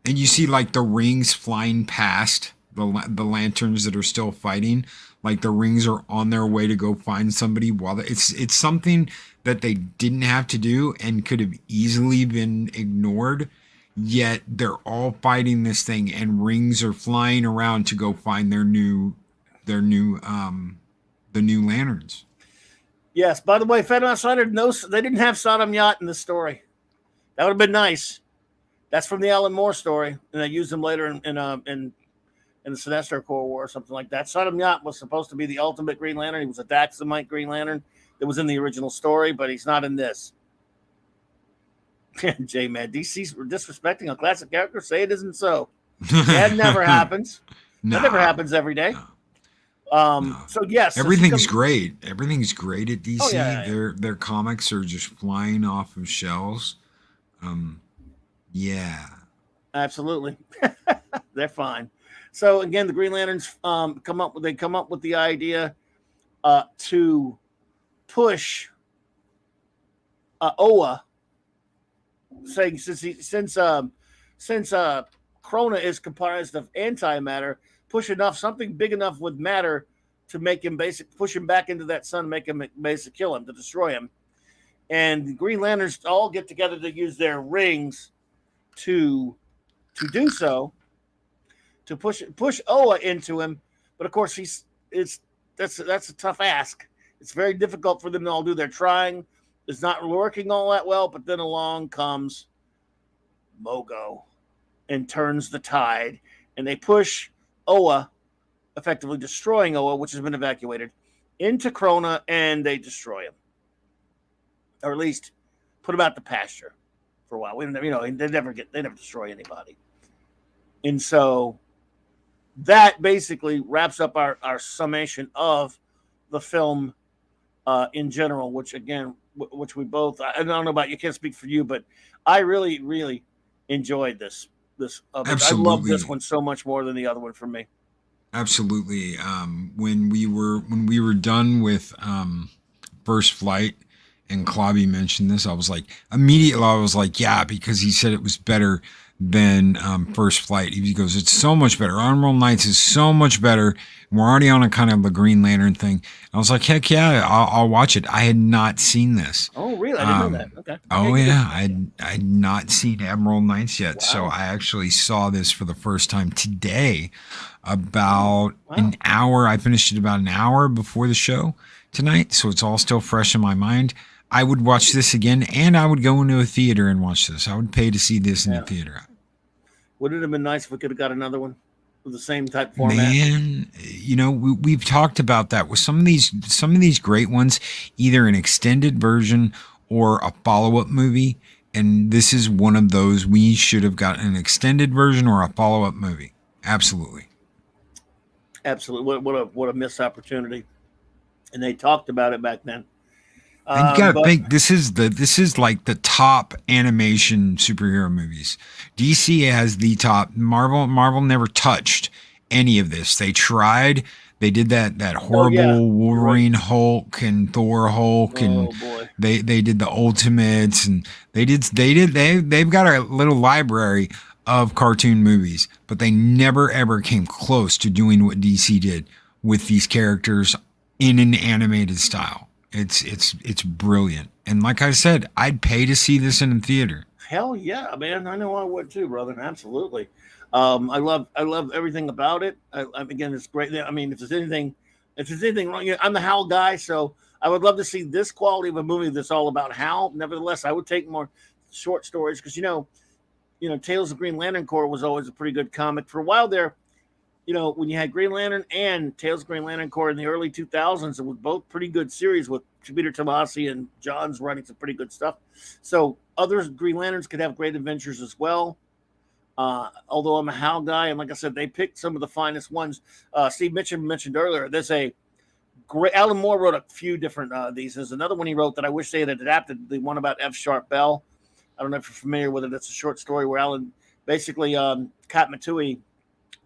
And you see like the rings flying past the lanterns that are still fighting. Like the rings are on their way to go find somebody. While it's something that they didn't have to do and could have easily been ignored. Yet they're all fighting this thing, and rings are flying around to go find the new lanterns. Yes. By the way, Phantasm, they didn't have Sodom Yacht in the story. That would have been nice. That's from the Alan Moore story, and they used them later in the Sinestro Corps War or something like that. Sodom Yacht was supposed to be the ultimate Green Lantern. He was a Daxamite Green Lantern that was in the original story, but he's not in this. J-Man, DC's disrespecting a classic character? Say it isn't so. That never happens. That never happens every day. So yes, everything's great. Everything's great at DC. Oh, yeah. Their comics are just flying off of shelves. Yeah, absolutely. They're fine. So again, the Green Lanterns come up with the idea to push Oa, saying since Krona is comprised of antimatter, push something big enough with matter to make him push him back into that sun, make him kill him, to destroy him. And the Green Lanterns all get together to use their rings to do so, to push Oa into him. But of course, that's a tough ask. It's very difficult for them to all do. They're trying. It's not working all that well, but then along comes Mogo and turns the tide, and they push Oa, effectively destroying Oa, which has been evacuated, into Krona, and they destroy him. Or at least put him out to pasture. for a while. We didn't, they never destroy anybody. And so that basically wraps up our summation of the film in general, which again, which we both, I don't know about you, can't speak for you, but I really, really enjoyed this. I love this one so much more than the other one for me. Absolutely. When we were done with First Flight, and Clobby mentioned this, I was like, yeah, because he said it was better than First Flight. He goes, it's so much better. Emerald Knights is so much better. We're already on a kind of the Green Lantern thing. I was like, heck yeah, I'll watch it. I had not seen this. Oh, really? I didn't know that. Okay. Oh, yeah. I'd not seen Emerald Knights yet. Wow. So I actually saw this for the first time today, about an hour. I finished it about an hour before the show tonight. So it's all still fresh in my mind. I would watch this again, and I would go into a theater and watch this. I would pay to see this in the theater. Would it have been nice if we could have got another one with the same type format? Man, we've talked about that with some of these great ones, either an extended version or a follow-up movie, and this is one of those. We should have gotten an extended version or a follow-up movie. Absolutely. What a missed opportunity. And they talked about it back then. And you gotta think, this is like the top animation superhero movies. DC has the top. Marvel never touched any of this. They tried. They did that horrible Wolverine Hulk and Thor Hulk, and they did the Ultimates, and they've got a little library of cartoon movies, but they never ever came close to doing what DC did with these characters in an animated style. It's brilliant. And like I said, I'd pay to see this in a theater. Hell yeah, man. I know I would too, brother. Absolutely. I love everything about it. Again, it's great. I mean, if there's anything wrong, I'm the Hal guy, so I would love to see this quality of a movie that's all about Hal. Nevertheless, I would take more short stories because Tales of Green Lantern Corps was always a pretty good comic for a while there. When you had Green Lantern and Tales of Green Lantern Corps in the early 2000s, it was both pretty good series with Peter Tomasi and John's writing some pretty good stuff. So other Green Lanterns could have great adventures as well. Although I'm a Hal guy, and like I said, they picked some of the finest ones. Steve mentioned earlier, there's a great, Alan Moore wrote a few different these. There's another one he wrote that I wish they had adapted, the one about F. Sharp Bell. I don't know if you're familiar with it. It's a short story where Alan, basically, Kat Matui,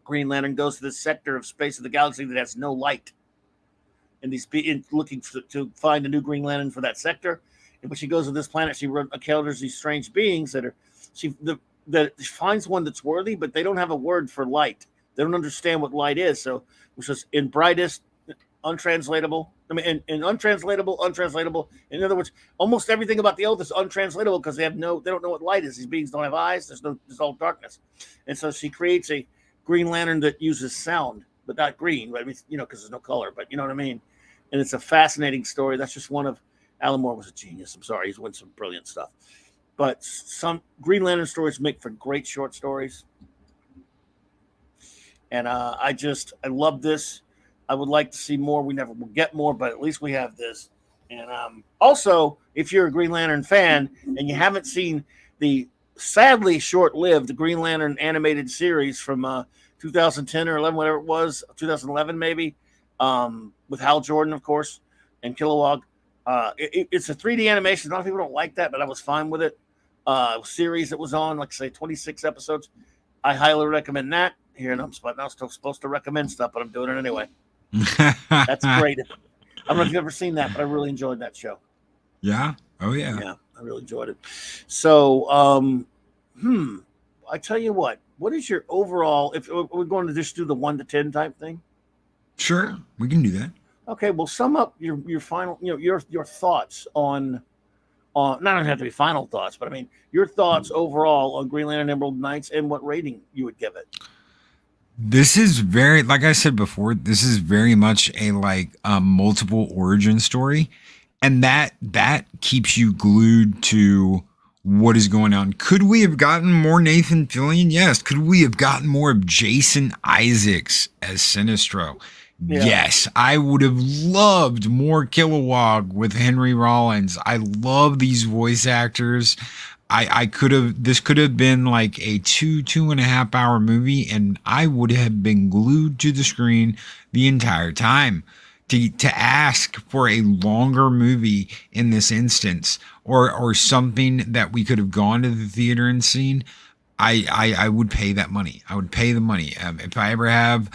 Green Lantern, goes to this sector of space of the galaxy that has no light, and he's looking to find a new Green Lantern for that sector. And when she goes to this planet, she encounters these strange beings that she finds one that's worthy, but they don't have a word for light. They don't understand what light is. So, which is in brightest, untranslatable. I mean, in untranslatable. In other words, almost everything about the Oath is untranslatable because they don't know what light is. These beings don't have eyes. There's all darkness, and so she creates a Green Lantern that uses sound, but not green, right? I mean, because there's no color, but you know what I mean? And it's a fascinating story. That's just one of, Alan Moore was a genius. I'm sorry. He's won some brilliant stuff. But some Green Lantern stories make for great short stories. And I love this. I would like to see more. We never will get more, but at least we have this. And also, if you're a Green Lantern fan and you haven't seen the sadly short-lived Green Lantern animated series from 2010 or 11, whatever it was, 2011 maybe, with Hal Jordan, of course, and Kilowog. It's a 3D animation. A lot of people don't like that, but I was fine with it. Series that was on, like say 26 episodes. I highly recommend that. Here, and I'm still supposed to recommend stuff, but I'm doing it anyway. That's great. I don't know if you've ever seen that, but I really enjoyed that show. Yeah. Oh yeah. Yeah, I really enjoyed it. So, I tell you what is your overall? If we're going to just do the 1 to 10 type thing, sure, we can do that. Okay, well, sum up your final, your thoughts on not going to have to be final thoughts, but I mean your thoughts overall on Green Lantern Emerald Knights and what rating you would give it. This is very, like I said before, this is very much a multiple origin story, and that keeps you glued to what is going on. Could we have gotten more Nathan Fillion? Yes. Could we have gotten more of Jason Isaacs as Sinestro? Yeah. Yes. I would have loved more Kilowog with Henry Rollins. I love these voice actors. I could have, this could have been like a 2.5 hour movie, and I would have been glued to the screen the entire time. To ask for a longer movie in this instance, or something that we could have gone to the theater and seen, I would pay that money. I would pay the money. If I ever have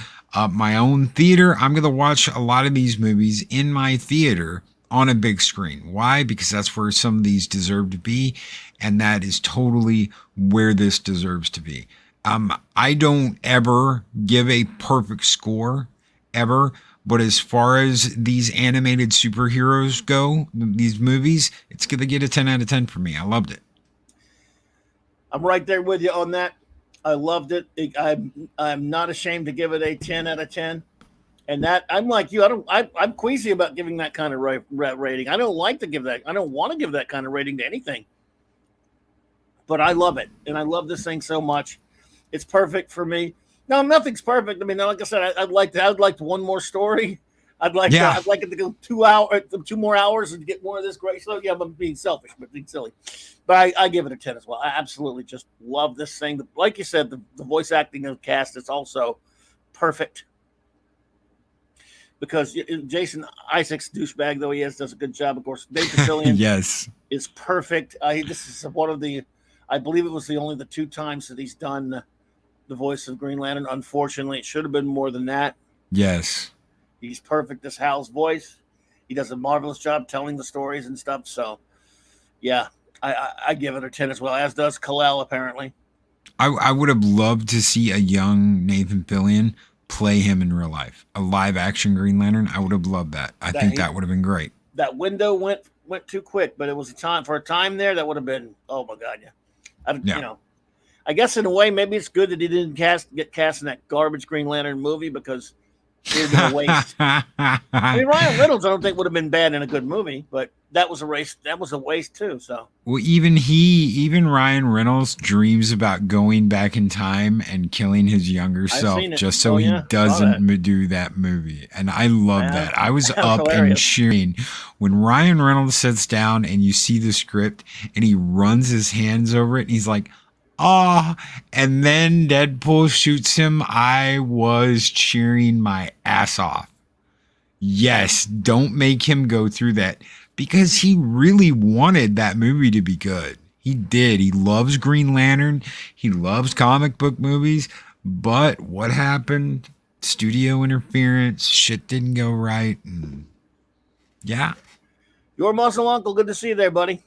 my own theater, I'm going to watch a lot of these movies in my theater on a big screen. Why? Because that's where some of these deserve to be, and that is totally where this deserves to be. I don't ever give a perfect score, ever. But as far as these animated superheroes go, these movies, it's going to get a 10 out of 10 for me. I loved it. I'm right there with you on that. I loved it. I'm not ashamed to give it a 10 out of 10. And that, I'm like you. I'm queasy about giving that kind of rating. I don't like to give that. I don't want to give that kind of rating to anything. But I love it, and I love this thing so much. It's perfect for me. No, nothing's perfect. I mean, like I said, I'd like one more story. I'd like it to go 2 more hours and get more of this great stuff. Yeah, I'm being selfish, but being silly. But I give it a 10 as well. I absolutely just love this thing. Like you said, the voice acting of the cast is also perfect. Because Jason Isaacs, douchebag though he is, does a good job. Of course, Dave Facilian yes, is perfect. This is one of the, I believe it was only the 2 times that he's done the voice of Green Lantern. Unfortunately, it should have been more than that. Yes. He's perfect as Hal's voice. He does a marvelous job telling the stories and stuff. So, yeah, I give it a 10 as well, as does Kal-El, apparently. I would have loved to see a young Nathan Fillion play him in real life. A live-action Green Lantern. I would have loved that. I think that would have been great. That window went too quick, but it was a time there that would have been, oh, my God, yeah. You know. I guess in a way, maybe it's good that he didn't get cast in that garbage Green Lantern movie, because it would have been a waste. I mean, Ryan Reynolds, I don't think would have been bad in a good movie, but that was a waste. That was a waste too. So, well, even Ryan Reynolds dreams about going back in time and killing his younger self just so he doesn't do that movie. And I love that. I was up and cheering when Ryan Reynolds sits down and you see the script and he runs his hands over it and he's like, and then Deadpool shoots him. I was cheering my ass off. Yes, don't make him go through that, because he really wanted that movie to be good. He did. He loves Green Lantern. He loves comic book movies. But what happened? Studio interference. Shit didn't go right. And yeah. Your muscle uncle. Good to see you there, buddy.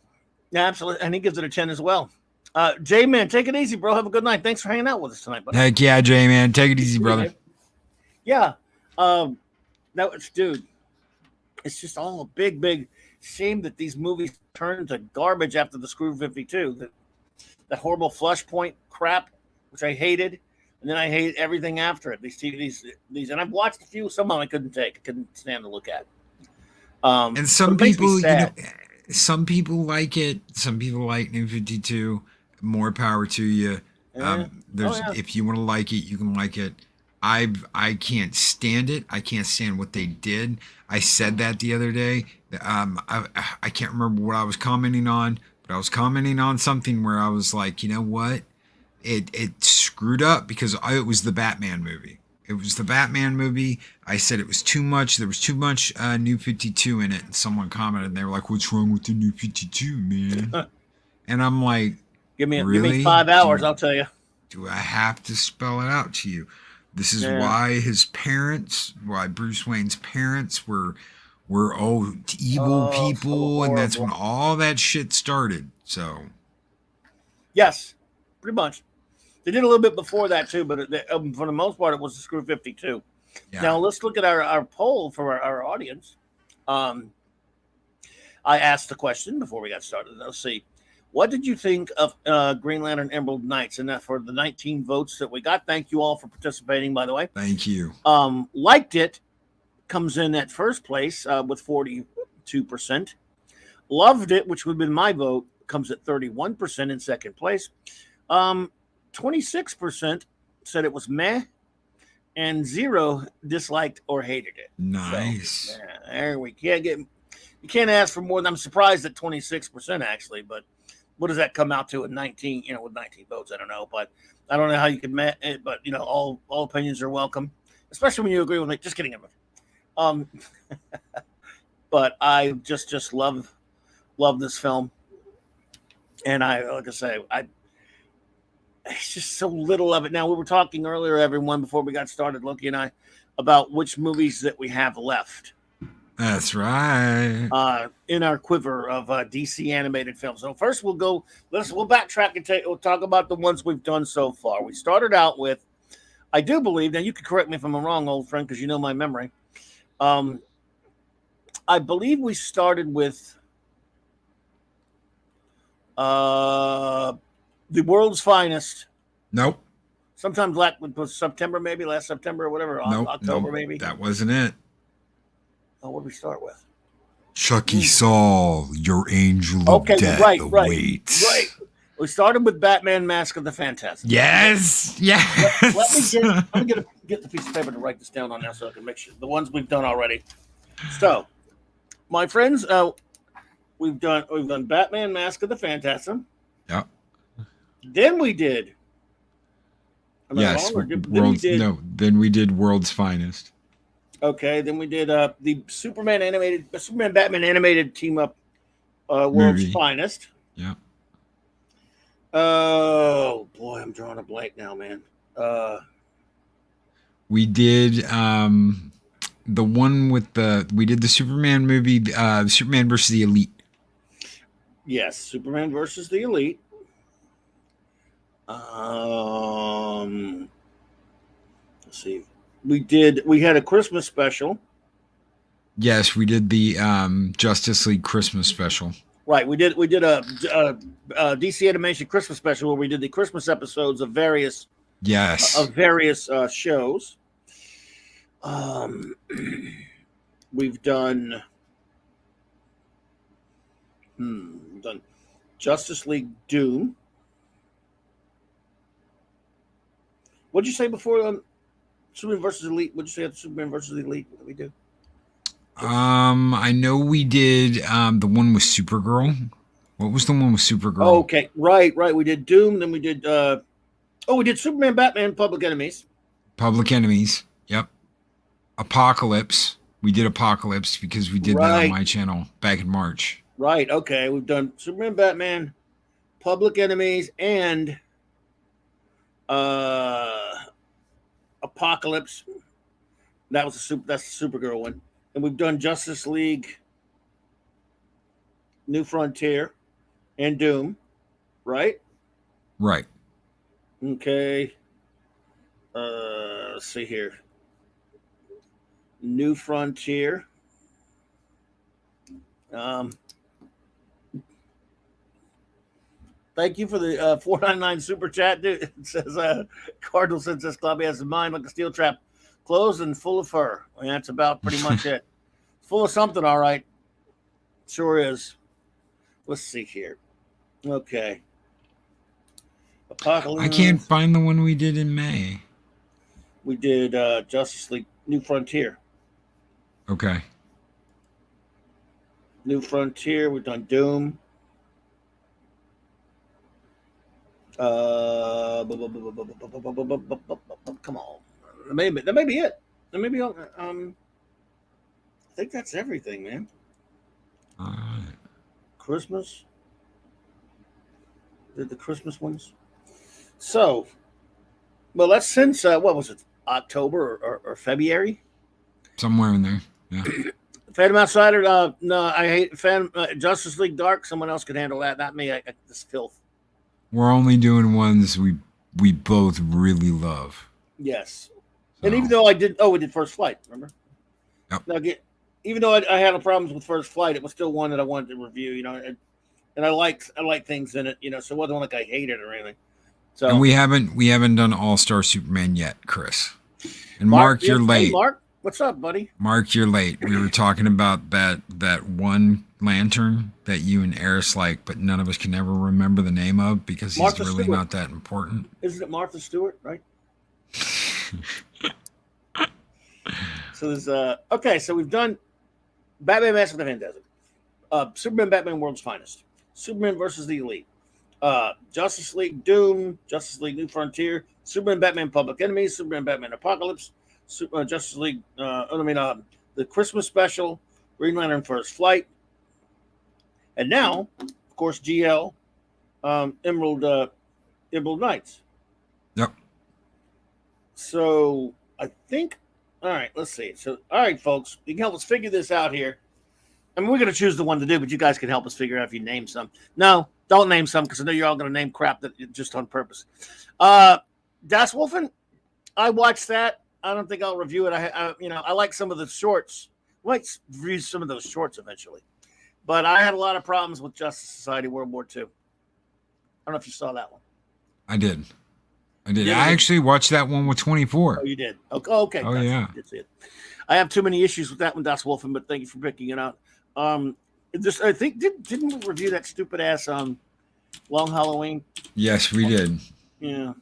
Yeah, absolutely. And he gives it a 10 as well. J-Man, take it easy, bro. Have a good night. Thanks for hanging out with us tonight, buddy. Heck yeah, J-Man. Take it easy, brother. Yeah. Dude, it's just all a big shame that these movies turned to garbage after the Screw 52. That horrible Flashpoint crap, which I hated, and then I hate everything after it. These, and I've watched a few. Some of them I couldn't stand to look at. And some people, some people like it. Some people like New 52. More power to you. If you want to like it, you can like it. I can't stand it. I can't stand what they did. I said that the other day. I can't remember what I was commenting on, but I was commenting on something where I was like, you know what? It screwed up because it was the Batman movie. It was the Batman movie. I said it was too much. There was too much New 52 in it. And someone commented, and they were like, what's wrong with the New 52, man? And I'm like, give me 5 hours, I'll tell you. Do I have to spell it out to you? This is why Bruce Wayne's parents were evil people, and that's when all that shit started. So, yes, pretty much. They did a little bit before that too, but for the most part, it was the Screw 52. Yeah. Now let's look at our poll for our audience. I asked the question before we got started. Let's see. What did you think of Green Lantern Emerald Knights? And that for the 19 votes that we got. Thank you all for participating, by the way. Thank you. Liked it. Comes in at first place with 42%. Loved it, which would have been my vote, comes at 31% in second place. 26% said it was meh. And 0 disliked or hated it. Nice. So, there we can't ask for more than, I'm surprised at 26% actually, but what does that come out to at 19? You know, with 19 votes, I don't know, but I don't know how you could met it. But you know, all opinions are welcome, especially when you agree with me. Just kidding, um, but I just love this film, and I like I say, I it's just so little of it. Now we were talking earlier, everyone, before we got started, Loki and I, about which movies that we have left. That's right. In our quiver of DC animated films. So first we'll backtrack and we'll talk about the ones we've done so far. We started out with, I do believe, now you can correct me if I'm wrong, old friend, because you know my memory. I believe we started with The World's Finest. Nope. Sometime last September, maybe last September or whatever. Nope. October, maybe. That wasn't it. Oh, what did we start with? Chucky Saul, your angel of death awaits. Right. We started with Batman: Mask of the Phantasm. Yes. Let me get the piece of paper to write this down on now so I can make sure the ones we've done already. So, my friends, we've done Batman: Mask of the Phantasm. Yep. Then we did. Yes. Then we did World's Finest. Okay. Then we did the Superman Batman animated team up, World's Finest. Yeah. Oh boy, I'm drawing a blank now, man. We did the one with we did the Superman movie, Superman versus the Elite. Yes, Superman versus the Elite. Let's see. We had a Christmas special. Yes, we did the Justice League Christmas special. Right, we did a DC Animation Christmas special where we did the Christmas episodes of various shows. We've done Justice League Doom. What'd you say before Superman versus Elite? What'd you say after Superman versus Elite? What did we do? I know we did the one with Supergirl. What was the one with Supergirl? Oh, okay, right. We did Doom, then we did we did Superman, Batman, Public Enemies. Public Enemies. Yep. Apocalypse. We did Apocalypse because we did that on my channel back in March. Right. Okay, we've done Superman, Batman, Public Enemies, and Apocalypse. That's the Supergirl one. And we've done Justice League, New Frontier, and Doom, right? Right. Okay. Let's see here. New Frontier. Thank you for the 499 super chat, dude. It says Cardinal says this club has a mind like a steel trap, closed and full of fur. I mean, that's about pretty much it. Full of something, all right. Sure is. Let's see here. Okay. Apocalypse. I can't find the one we did in May. We did Justice League New Frontier. Okay. New Frontier. We've done Doom. Come on. That may be it. That may be I think that's everything, man. All right. Christmas. Did the Christmas ones? So, well, that's since what was it, October or February? Somewhere in there. Yeah. Phantom Outsider. No, I hate Phantom. Justice League Dark. Someone else could handle that. Not me. This filth. We're only doing ones we both really love. Yes. So. And even though we did First Flight. Remember? Yep. Now, even though I had problems with First Flight, it was still one that I wanted to review. You know, and I like things in it. You know, so it wasn't like I hated it or anything. So. And we haven't done All-Star Superman yet, Chris. And Mark, you're late. Hey, Mark, what's up, buddy? Mark, you're late. We were talking about that one lantern that you and Eris like, but none of us can ever remember the name of because he's really not that important. Isn't it Martha Stewart, right? So there's okay, so we've done Batman Mask of the Phantasm, Superman Batman World's Finest, Superman versus the Elite, Justice League Doom, Justice League New Frontier, Superman Batman Public Enemy, Superman Batman Apocalypse, Justice League, the Christmas special, Green Lantern First Flight, and now, of course, GL, Emerald Knights. Yep. So I think, all right, let's see. So, all right, folks, you can help us figure this out here. I mean, we're going to choose the one to do, but you guys can help us figure out if you name some. No, don't name some because I know you're all going to name crap that just on purpose. Das Wolfen, I watched that. I don't think I'll review it. I like some of the shorts. I might review some of those shorts eventually. But I had a lot of problems with Justice Society World War II. I don't know if you saw that one. I did. I actually watched that one with 24. Oh, you did? Okay. Oh, yeah. I did see it. I have too many issues with that one, Das Wolfen, but thank you for picking it out. I think didn't we review that stupid ass Long Halloween? Yes, we did. Yeah.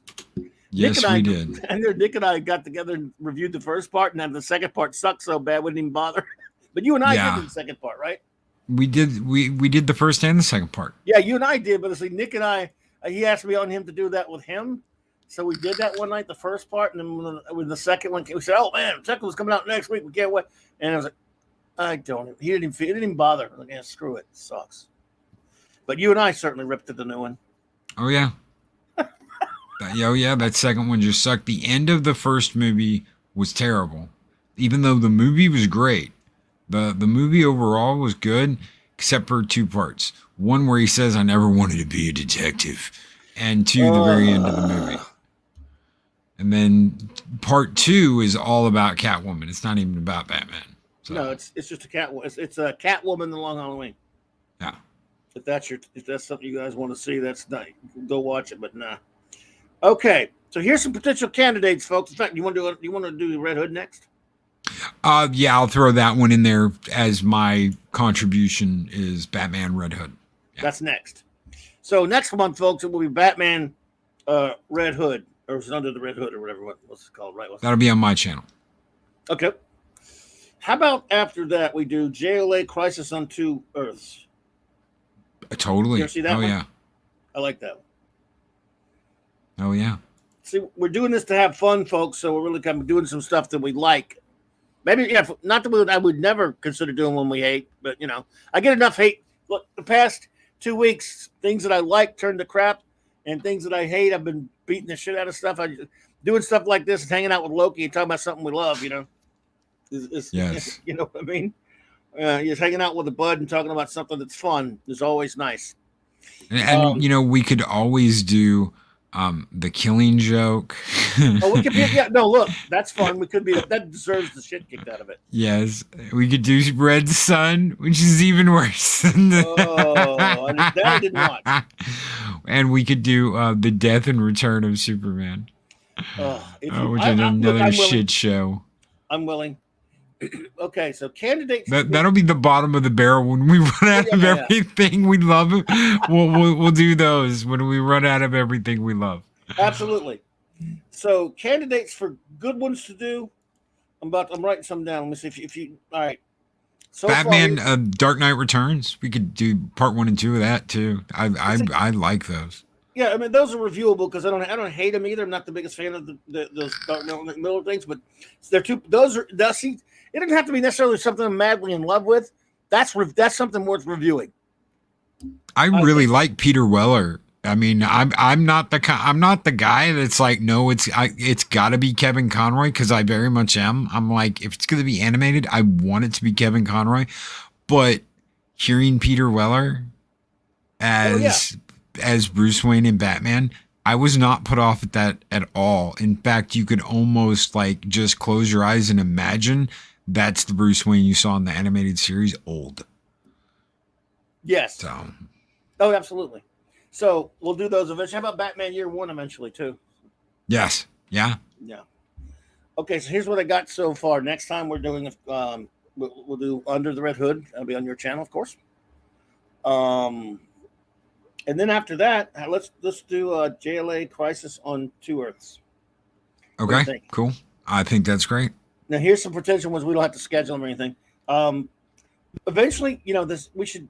Yes, we did. And Nick and I got together and reviewed the first part, and then the second part sucked so bad we didn't even bother. But you and I did the second part, right? We did. We did the first and the second part. Yeah, you and I did, but it's like Nick and I. He asked me on him to do that with him, so we did that one night, the first part, and then when the second one came, we said, "Oh man, the second one's coming out next week. We can't wait." And I was like, "I don't." He didn't even bother. I was like, "Yeah, screw it. It sucks." But you and I certainly ripped at the new one. Oh yeah. Oh yeah, that second one just sucked. The end of the first movie was terrible, even though the movie was great. The movie overall was good, except for two parts. One where he says, "I never wanted to be a detective," and two, the very end of the movie. And then part 2 is all about Catwoman. It's not even about Batman. So. No, it's just a It's a Catwoman in the Long Halloween. Yeah. If that's something you guys want to see, that's not. Go watch it, but nah. Okay, so here's some potential candidates, folks. In fact, you want to do Red Hood next? Yeah, I'll throw that one in there as my contribution is Batman Red Hood. Yeah. That's next. So next month, folks, it will be Batman Red Hood, or is it Under the Red Hood, or whatever. What's it called? Right? That'll be on my channel. Okay. How about after that we do JLA Crisis on Two Earths? Totally. You ever see that one? Yeah. I like that one. Oh yeah. See, we're doing this to have fun, folks. So we're really kind of doing some stuff that we like. Maybe, yeah, not that I would never consider doing one we hate, but I get enough hate. Look, the past 2 weeks, things that I like turned to crap, and things that I hate, I've been beating the shit out of stuff. Doing stuff like this, and hanging out with Loki and talking about something we love. Yes. You know what I mean? Just hanging out with a bud and talking about something that's fun is always nice. And we could always do the Killing Joke. We could be, look, that's fun. We could be, that deserves the shit kicked out of it. Yes, we could do Red Sun, which is even worse than that I didn't watch. And we could do the Death and Return of Superman, which is another shit show. I'm willing. Okay, so candidates. That'll be the bottom of the barrel when we run out of everything we love. We'll do those when we run out of everything we love. Absolutely. So candidates for good ones to do. I'm writing some down. Let me see if you. All right. So Batman, Dark Knight Returns. We could do part 1 and 2 of that too. I like those. Yeah, I mean those are reviewable because I don't hate them either. I'm not the biggest fan of those Dark Knight Miller things, but they're two. It doesn't have to be necessarily something I'm madly in love with. That's something worth reviewing. I really like Peter Weller. I mean, I'm not the guy that's like, no, it's got to be Kevin Conroy, because I very much am. I'm like, if it's going to be animated, I want it to be Kevin Conroy. But hearing Peter Weller as Bruce Wayne and Batman, I was not put off at that at all. In fact, you could almost like just close your eyes and imagine that's the Bruce Wayne you saw in the animated series, old. Yes. So. Oh, absolutely. So we'll do those eventually. How about Batman Year One eventually too? Yes. Yeah. Yeah. Okay, so here's what I got so far. Next time we're doing we'll do Under the Red Hood. That'll be on your channel, of course. And then after that, let's do JLA Crisis on Two Earths. Okay. Cool. I think that's great. Now here's some potential ones. We don't have to schedule them or anything. Eventually, we should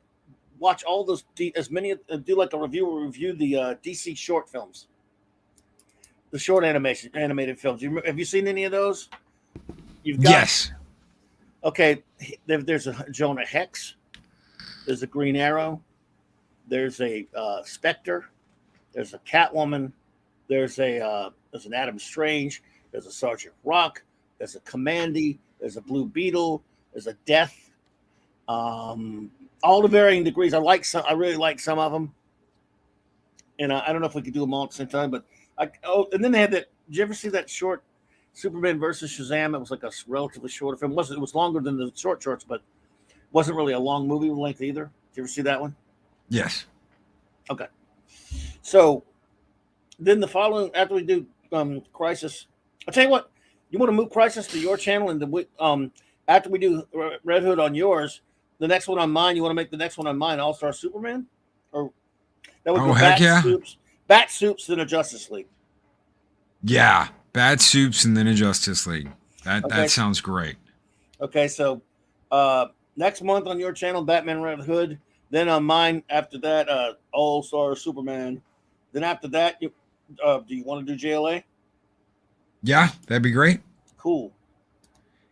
watch all those as many do like a review the DC short films, the short animated films. Have you seen any of those? You've got Yes. Okay. There's a Jonah Hex. There's a Green Arrow. There's a Spectre. There's a Catwoman. There's an Adam Strange. There's a Sergeant Rock. There's a Commandy. There's a Blue Beetle. There's a Death. All the varying degrees. I really like some of them, and I don't know if we could do them all at the same time. But and then they had that. Did you ever see that short Superman versus Shazam? It was like a relatively short film. It was longer than the shorts, but wasn't really a long movie length either. Did you ever see that one? Yes. Okay. So then the following, after we do Crisis, I'll tell you what. You want to move Crisis to your channel, and after we do Red Hood on yours, the next one on mine. You want to make the next one on mine All Star Superman, or that would be Bat Soups, then a Justice League. Yeah, Bat Soups and then a Justice League. That sounds great. Okay, so next month on your channel, Batman Red Hood. Then on mine, after that, All Star Superman. Then after that, do you want to do JLA? Yeah, that'd be great. Cool.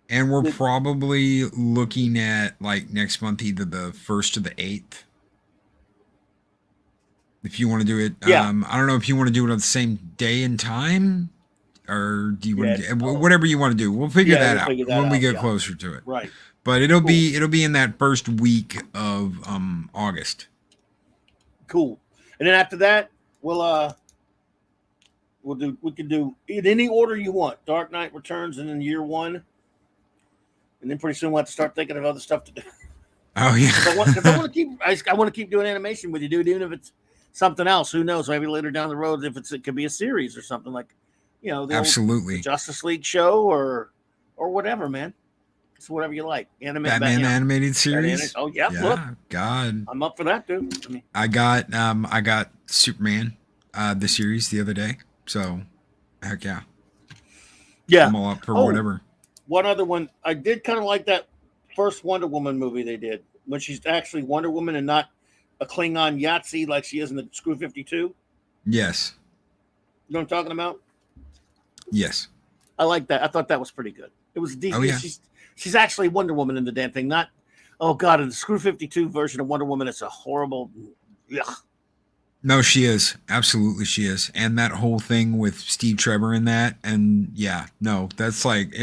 And we're probably looking at like next month, either the 1st or the 8th. If you want to do it, yeah. I don't know if you want to do it on the same day and time, or do you want to whatever you want to do. We'll figure that out when we get closer to it. Right. But it'll be in that first week of August. Cool. And then after that, we can do in any order you want. Dark Knight Returns and then Year One. And then pretty soon we'll have to start thinking of other stuff to do. Oh yeah. I want to keep doing animation with you, dude, even if it's something else. Who knows? Maybe later down the road, if it could be a series or something like, the absolutely Justice League show or whatever, man. It's whatever you like. Batman animated series. Oh yeah, look. God. I'm up for that, dude. I got Superman, the series the other day. So, heck yeah. Yeah. I'm all up for whatever. One other one. I did kind of like that first Wonder Woman movie they did when she's actually Wonder Woman and not a Klingon Yahtzee like she is in the Screw 52. Yes. You know what I'm talking about? Yes. I like that. I thought that was pretty good. It was decent. Oh, yeah. She's actually Wonder Woman in the damn thing. Not, oh God, in the Screw 52 version of Wonder Woman, it's a horrible. Ugh. No, she is. Absolutely, she is. And that whole thing with Steve Trevor in that. And that's like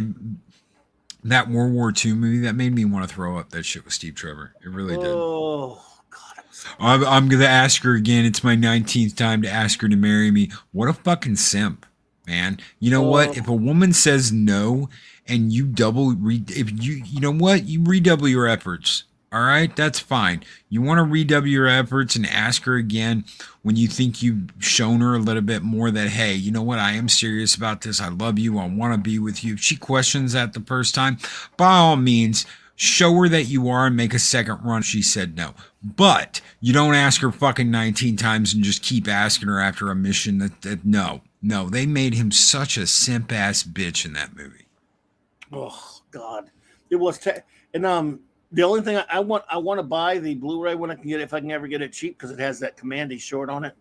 that World War II movie that made me want to throw up that shit with Steve Trevor. It really did. Oh, God. I'm going to ask her again. It's my 19th time to ask her to marry me. What a fucking simp, man. You know what? If a woman says no and you you redouble your efforts. All right, that's fine. You want to redouble your efforts and ask her again when you think you've shown her a little bit more that, hey, you know what? I am serious about this. I love you. I want to be with you. If she questions that the first time, by all means, show her that you are and make a second run. She said no. But you don't ask her fucking 19 times and just keep asking her after a mission that no. They made him such a simp-ass bitch in that movie. Oh, God. It was the only thing I want to buy the Blu-ray when I can get it, if I can ever get it cheap, because it has that Commandy short on it.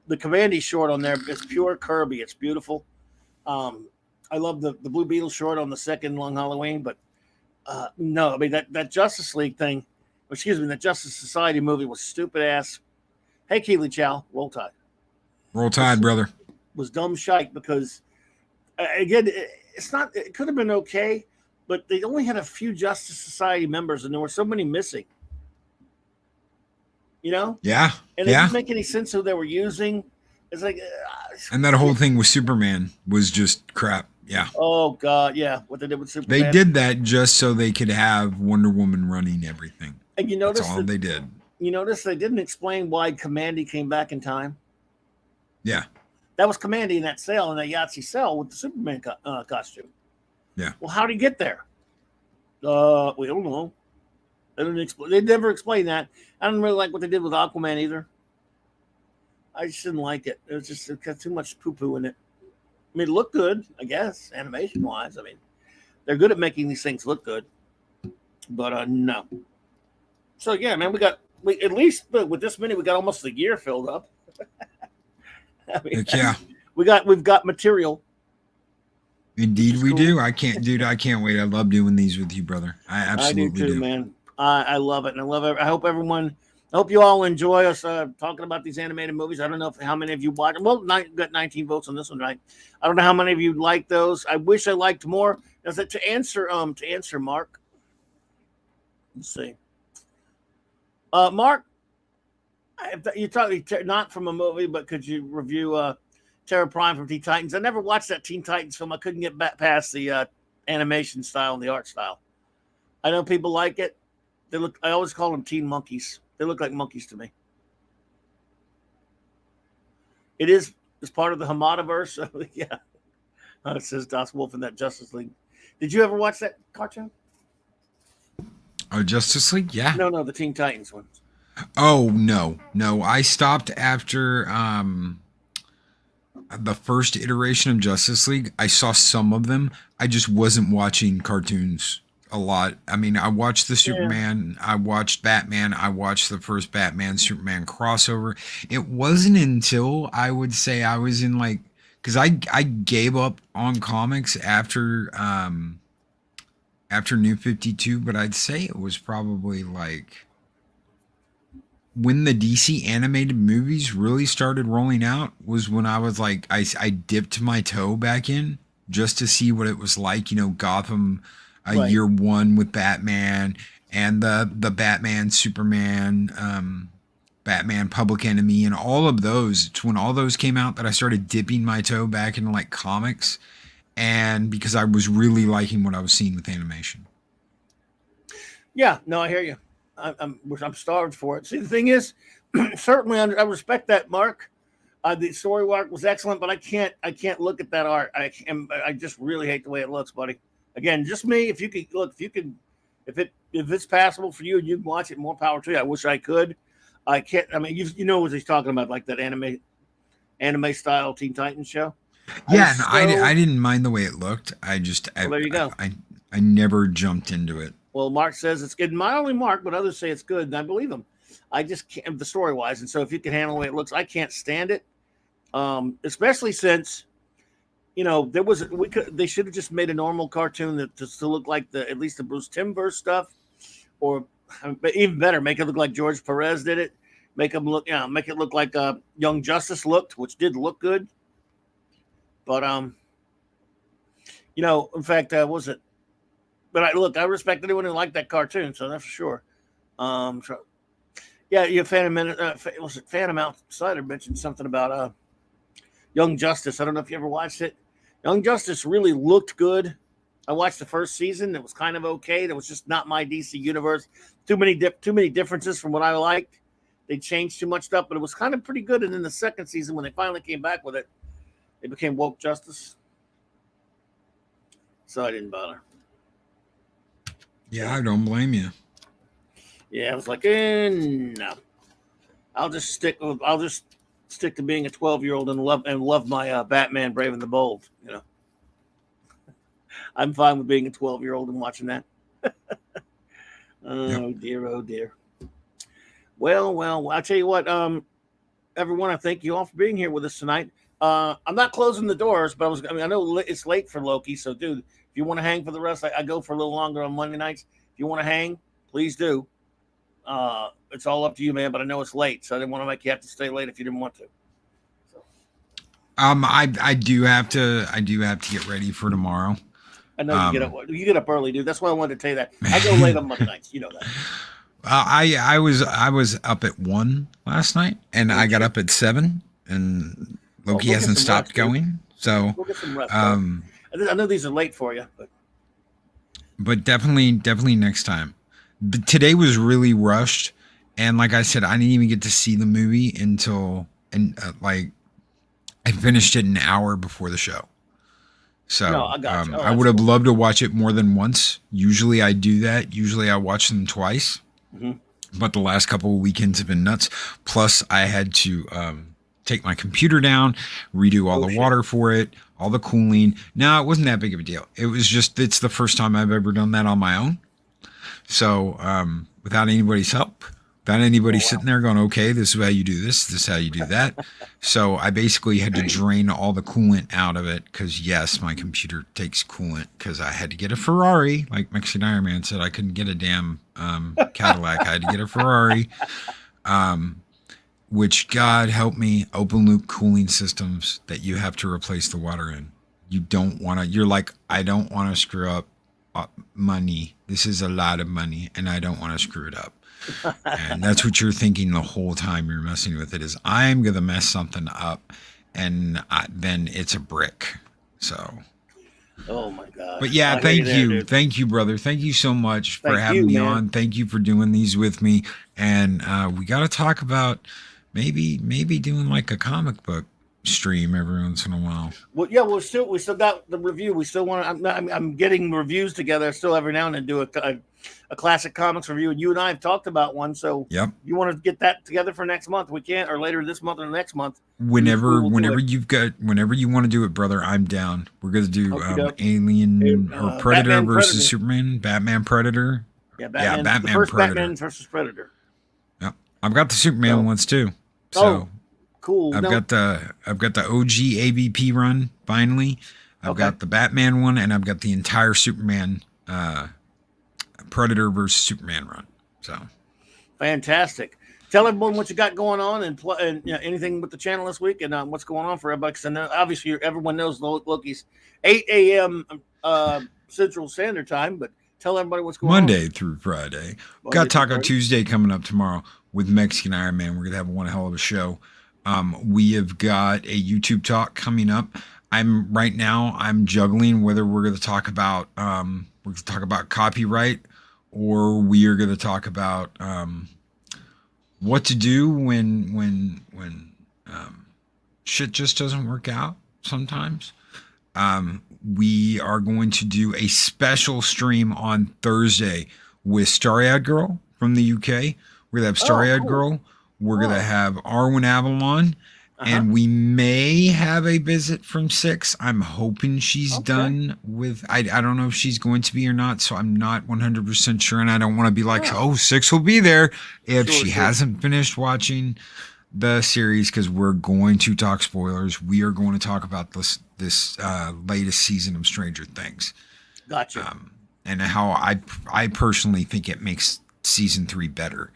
The Commandy short on there is pure Kirby. It's beautiful. I love the Blue Beetle short on the second Long Halloween, but no, I mean that Justice League thing, that Justice Society movie was stupid ass. Hey, Keely Chow, roll tide. Roll tide, brother. Was dumb shite because again, it could have been okay. But they only had a few Justice Society members, and there were so many missing. Yeah. And it didn't make any sense who they were using. It's like, and that whole thing with Superman was just crap. Yeah. Oh God, yeah. What they did with Superman. They did that just so they could have Wonder Woman running everything. And you notice that's all they did. You notice they didn't explain why Commandy came back in time. Yeah. That was Commandy in that cell, in that Yahtzee cell with the Superman costume. Yeah. Well, how'd he get there? We don't know. They never explained that. I don't really like what they did with Aquaman either. I just didn't like it. It got too much poo-poo in it. I mean, it looked good, I guess, animation-wise. I mean, they're good at making these things look good. But no. So, yeah, man, we got at least with this many, we got almost a year filled up. I mean, yeah, we've got material. indeed we do. I can't wait. I love doing these with you, brother. I absolutely I do too, man. I love it, and I love it. I hope you all enjoy us talking about these animated movies. I don't know how many of you watch. Well, got 19 votes on this one, right? I don't know how many of you like those. I wish I liked more. To answer Mark. Let's see. Mark, you talk not from a movie, but could you review Terror Prime from Teen Titans? I never watched that Teen Titans film. I couldn't get back past the animation style and the art style. I know people like it. I always call them teen monkeys. They look like monkeys to me. It's part of the Hamadaverse. So, yeah. It says Das Wolf in that Justice League. Did you ever watch that cartoon? Oh, Justice League? Yeah. No, the Teen Titans one. Oh, no. I stopped after the first iteration of Justice League. I saw some of them. I just wasn't watching cartoons a lot. I mean, I watched the Superman, I watched Batman, I watched the first Batman Superman crossover. It wasn't until I would say I was in because I gave up on comics after New 52, but I'd say it was probably when the DC animated movies really started rolling out was when I was I dipped my toe back in just to see what it was like, Gotham year one with Batman and the Batman, Superman, Batman, Public Enemy, and all of those. It's when all those came out that I started dipping my toe back into comics, and because I was really liking what I was seeing with animation. Yeah, no, I hear you. I'm starved for it. See, the thing is, certainly I respect that, Mark. The story arc was excellent, but I can't look at that art. I just really hate the way it looks, buddy. Again, just me. If it's passable for you and you can watch it, more power to you. I wish I could. I can't. I mean, you know what he's talking about, like that anime style Teen Titans show. Yeah, I didn't mind the way it looked. There you go. I never jumped into it. Well, Mark says it's good. Not only Mark, but others say it's good, and I believe him. I just can't, the story wise, and so if you can handle the way it looks, I can't stand it. Especially since, they should have just made a normal cartoon that to look like at least the Bruce Timmverse stuff, or even better, make it look like George Perez did it. Make it look like Young Justice looked, which did look good. But in fact, was it? But I respect anyone who liked that cartoon, so that's for sure. Phantom Outsider mentioned something about Young Justice. I don't know if you ever watched it. Young Justice really looked good. I watched the first season. It was kind of okay. That was just not my DC universe. Too many differences from what I liked. They changed too much stuff, but it was kind of pretty good. And then the second season, when they finally came back with it, it became Woke Justice. So I didn't bother. Yeah, I don't blame you. Yeah, I was like, no. I'll just stick to being a 12-year-old and love my Batman Brave and the Bold. I'm fine with being a 12-year-old and watching that. Oh dear. Well, I'll tell you what, everyone, I thank you all for being here with us tonight. I'm not closing the doors, but I know it's late for Loki, so dude, if you want to hang for the rest, I go for a little longer on Monday nights. If you want to hang, please do. It's all up to you, man, but I know it's late, so I didn't want to make you have to stay late if you didn't want to. So. I do have to get ready for tomorrow. I know you get up early, dude. That's why I wanted to tell you that. I go late on Monday nights. You know that. I was up at 1 last night, and I got up at 7, and Loki hasn't stopped going. So we'll get some rest. I know these are late for you, but definitely next time. But today was really rushed, and like I said, I didn't even get to see the movie until I finished it an hour before the show. So no, I got you. I would have loved to watch it more than once. Usually I do that. Usually I watch them twice. Mm-hmm. But the last couple of weekends have been nuts. Plus I had to take my computer down, redo all the water for it, all the cooling. No, it wasn't that big of a deal. It was just, it's the first time I've ever done that on my own. So without anybody's help, Without anybody sitting there going, okay, this is how you do this is how you do that. So I basically had to drain all the coolant out of it because, yes, my computer takes coolant because I had to get a Ferrari. Like Mexican Iron Man said, I couldn't get a damn Cadillac. I had to get a Ferrari, which, God help me, open loop cooling systems that you have to replace the water in. You don't want to, you're like, I don't want to screw up money. This is a lot of money and I don't want to screw it up. And that's what you're thinking the whole time you're messing with it is I'm going to mess something up and then it's a brick. So. Oh my God. But yeah, thank you. Thank you, brother. Thank you so much for having me on. Thank you for doing these with me. And we got to talk about maybe doing like a comic book stream every once in a while. Well, yeah, we still got the review. We still want to, I'm getting reviews together still every now and then do a classic comics review, and you and I have talked about one. So yep. You want to get that together for next month? We can't, or later this month or next month. Whenever you want to do it, brother, I'm down. We're gonna do Alien or Predator versus Superman, Batman Predator. Yeah, Batman Predator. Batman versus Predator. Yep, I've got the Superman ones too. So cool. I've got the OG AVP run finally. I've got the Batman one, and I've got the entire Superman. Predator versus Superman run. So fantastic. Tell everyone what you got going on and anything with the channel this week and what's going on for everybody. Because obviously everyone knows Loki's 8 a.m. Central Standard Time, but tell everybody what's going on. Monday through Friday. Got Taco Tuesday coming up tomorrow with Mexican Iron Man. We're gonna have one hell of a show. We have got a YouTube talk coming up. I'm juggling whether we're gonna talk about copyright. Or we are going to talk about what to do when shit just doesn't work out sometimes. We are going to do a special stream on Thursday with Starry-Eyed Girl from the UK. We're going to have Starry-Eyed Girl. We're going to have Arwen Avalon. And we may have a visit from 6. I'm hoping she's done with, I don't know if she's going to be or not, so I'm not 100% sure. And I don't want to be like, 6 will be there if she hasn't finished watching the series, because we're going to talk spoilers. We are going to talk about this latest season of Stranger Things. Gotcha. And how I personally think it makes season 3 better.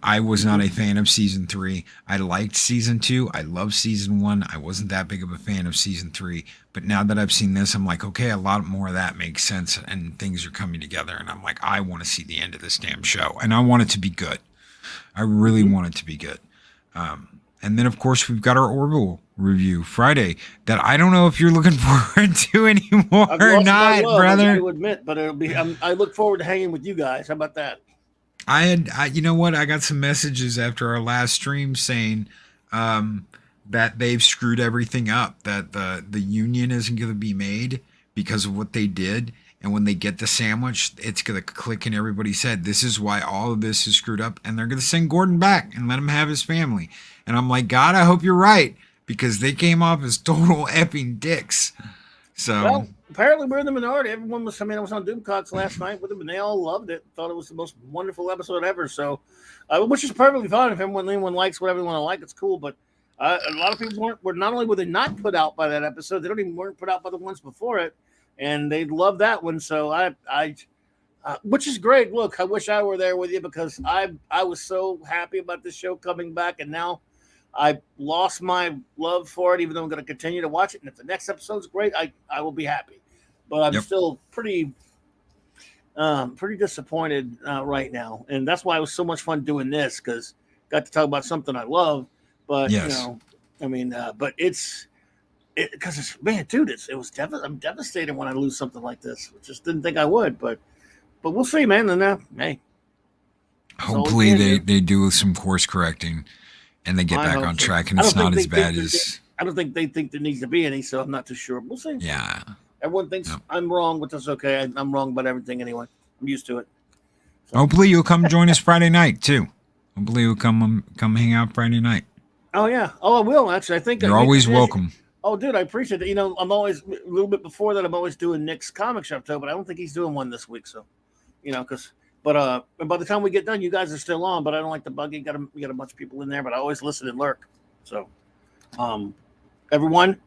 I was not a fan of season 3. I liked season 2. I loved season 1. I wasn't that big of a fan of season 3. But now that I've seen this, I'm like, okay, a lot more of that makes sense and things are coming together. And I'm like, I want to see the end of this damn show. And I want it to be good. I really want it to be good. And then, of course, we've got our Orville review Friday that I don't know if you're looking forward to anymore or not, brother. I will admit, but it'll be. I look forward to hanging with you guys. How about that? You know what? I got some messages after our last stream saying that they've screwed everything up, that the union isn't going to be made because of what they did. And when they get the sandwich, it's going to click in everybody's head. This is why all of this is screwed up. And they're going to send Gordon back and let him have his family. And I'm like, God, I hope you're right, because they came off as total effing dicks. So, well, apparently we're in the minority. Everyone was, I was on Doomcox last night with them, and they all loved it. Thought it was the most wonderful episode ever. So, which is perfectly fine. If anyone likes whatever they want to like, it's cool. But a lot of people were not only were they not put out by that episode, they weren't put out by the ones before it, and they loved that one. So I which is great. Look, I wish I were there with you, because I was so happy about this show coming back, and now I lost my love for it, even though I'm going to continue to watch it. And if the next episode's great, I will be happy. But I'm still pretty disappointed right now. And that's why it was so much fun doing this, because got to talk about something I love. But, but because man, dude, it was I'm devastated when I lose something like this. I just didn't think I would. But we'll see, man. And hey. Hopefully they do some course correcting. And they get back on track, and it's not as bad as. I don't think they think there needs to be any, so I'm not too sure. We'll see. Yeah. Everyone thinks I'm wrong, but that's okay. I'm wrong about everything anyway. I'm used to it. So. Hopefully you'll come join us Friday night too. Hopefully you'll come hang out Friday night. Oh yeah. Oh, I will actually. I think you're always welcome. Oh, dude, I appreciate it. I'm always a little bit before that. I'm always doing Nick's comic shop show, but I don't think he's doing one this week. So, because But by the time we get done, you guys are still on. But I don't like to bug you. We got a bunch of people in there, but I always listen and lurk. So, everyone,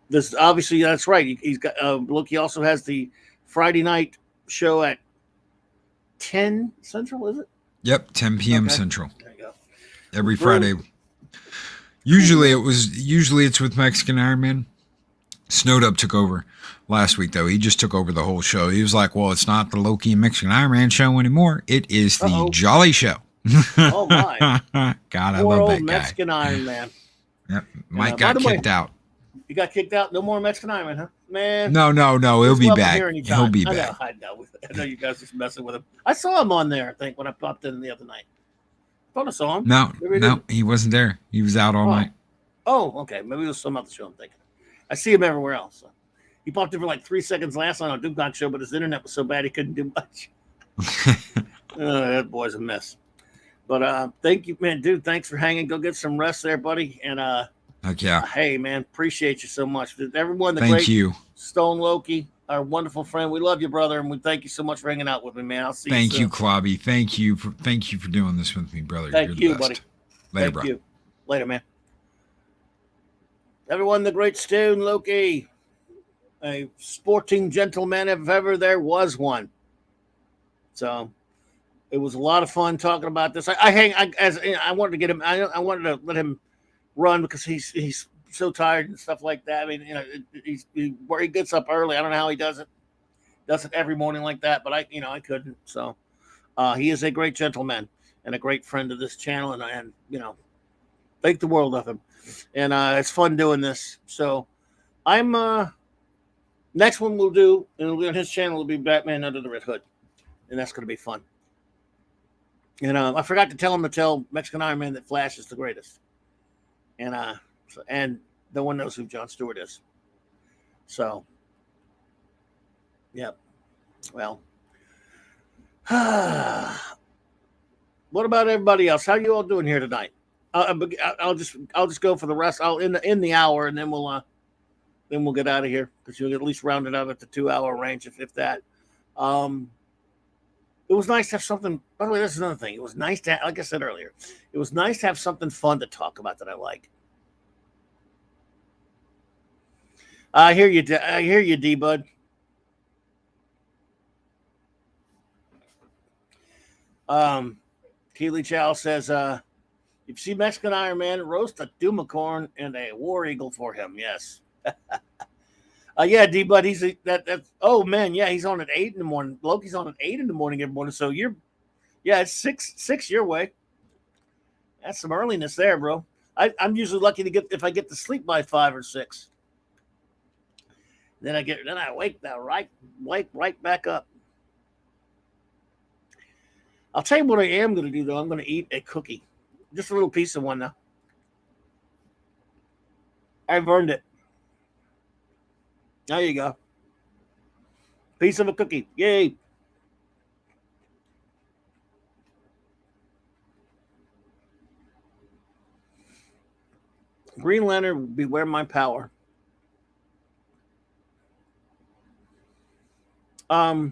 this obviously that's right. He's got Loki also has the Friday night show at 10 Central. Is it? Yep, 10 p.m. Okay. Central. There you go. Every Friday. Usually it's with Mexican Iron Man. Snowed Up took over last week, though. He just took over the whole show. He was like, well, it's not the Loki and Mexican Iron Man show anymore. It is the Jolly Show. Oh, my. God, I love that guy. Mexican Iron Man. Yep. Mike got kicked out. You got kicked out? No more Mexican Iron Man, huh? Man. No. He'll be back. He'll be back. I know you guys are just messing with him. I saw him on there, I think, when I popped in the other night. I thought I saw him. No, he wasn't there. He was out all night. Oh, okay. Maybe it was some other show I'm thinking. I see him everywhere else. So. He popped in for like 3 seconds last night on a Duke show, but his internet was so bad he couldn't do much. That boy's a mess. But thank you, man, dude. Thanks for hanging. Go get some rest there, buddy. And heck yeah. Hey, man, appreciate you so much. Everyone, thank you, Stone Loki, our wonderful friend. We love you, brother, and we thank you so much for hanging out with me, man. I'll see you soon. Thank you, Clobby. Thank you for doing this with me, brother. Thank you, buddy. Later, bro. You. Later, man. Everyone, the great Stone Loki, a sporting gentleman if ever there was one. So it was a lot of fun talking about this. I wanted to get him. I wanted to let him run because he's so tired and stuff like that. I mean, where he gets up early. I don't know how he does it. Does it every morning like that, but I couldn't. So he is a great gentleman and a great friend of this channel, and think the world of him. And it's fun doing this. So I'm next one we'll do, and it'll be on his channel, will be Batman Under the Red Hood. And that's gonna be fun. And I forgot to tell him to tell Mexican Iron Man that Flash is the greatest. And and no one knows who Jon Stewart is. So yep. Well. What about everybody else? How you all doing here tonight? I'll just go for the rest. I'll in the hour, and then we'll get out of here because you'll at least round it out at the 2-hour range, if that. It was nice to have something. By the way, this is another thing. It was nice to, like I said earlier, it was nice to have something fun to talk about that I like. I hear you, D Bud. Keely Chow says, if you see Mexican Iron Man, roast a Dumacorn and a War Eagle for him. Yes. Yeah, D Bud, that's oh man, yeah, he's on at 8 in the morning. Loki's on at 8 in the morning every morning. So it's six your way. That's some earliness there, bro. I'm usually lucky to get if I get to sleep by 5 or 6. Then I wake right back up. I'll tell you what I am going to do though. I'm going to eat a cookie. Just a little piece of one now. I've earned it. There you go. Piece of a cookie. Yay. Green Lantern, beware my power. Das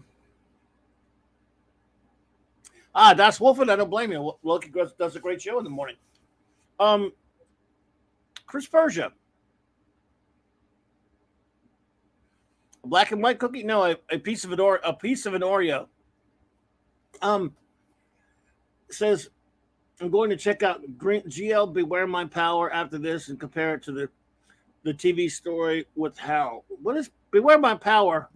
Wolfen, I don't blame you. Loki does a great show in the morning. Chris Persia. A black and white cookie? No, a piece of an Oreo. Says I'm going to check out GL Beware My Power after this and compare it to the TV story with Hal. What is Beware My Power?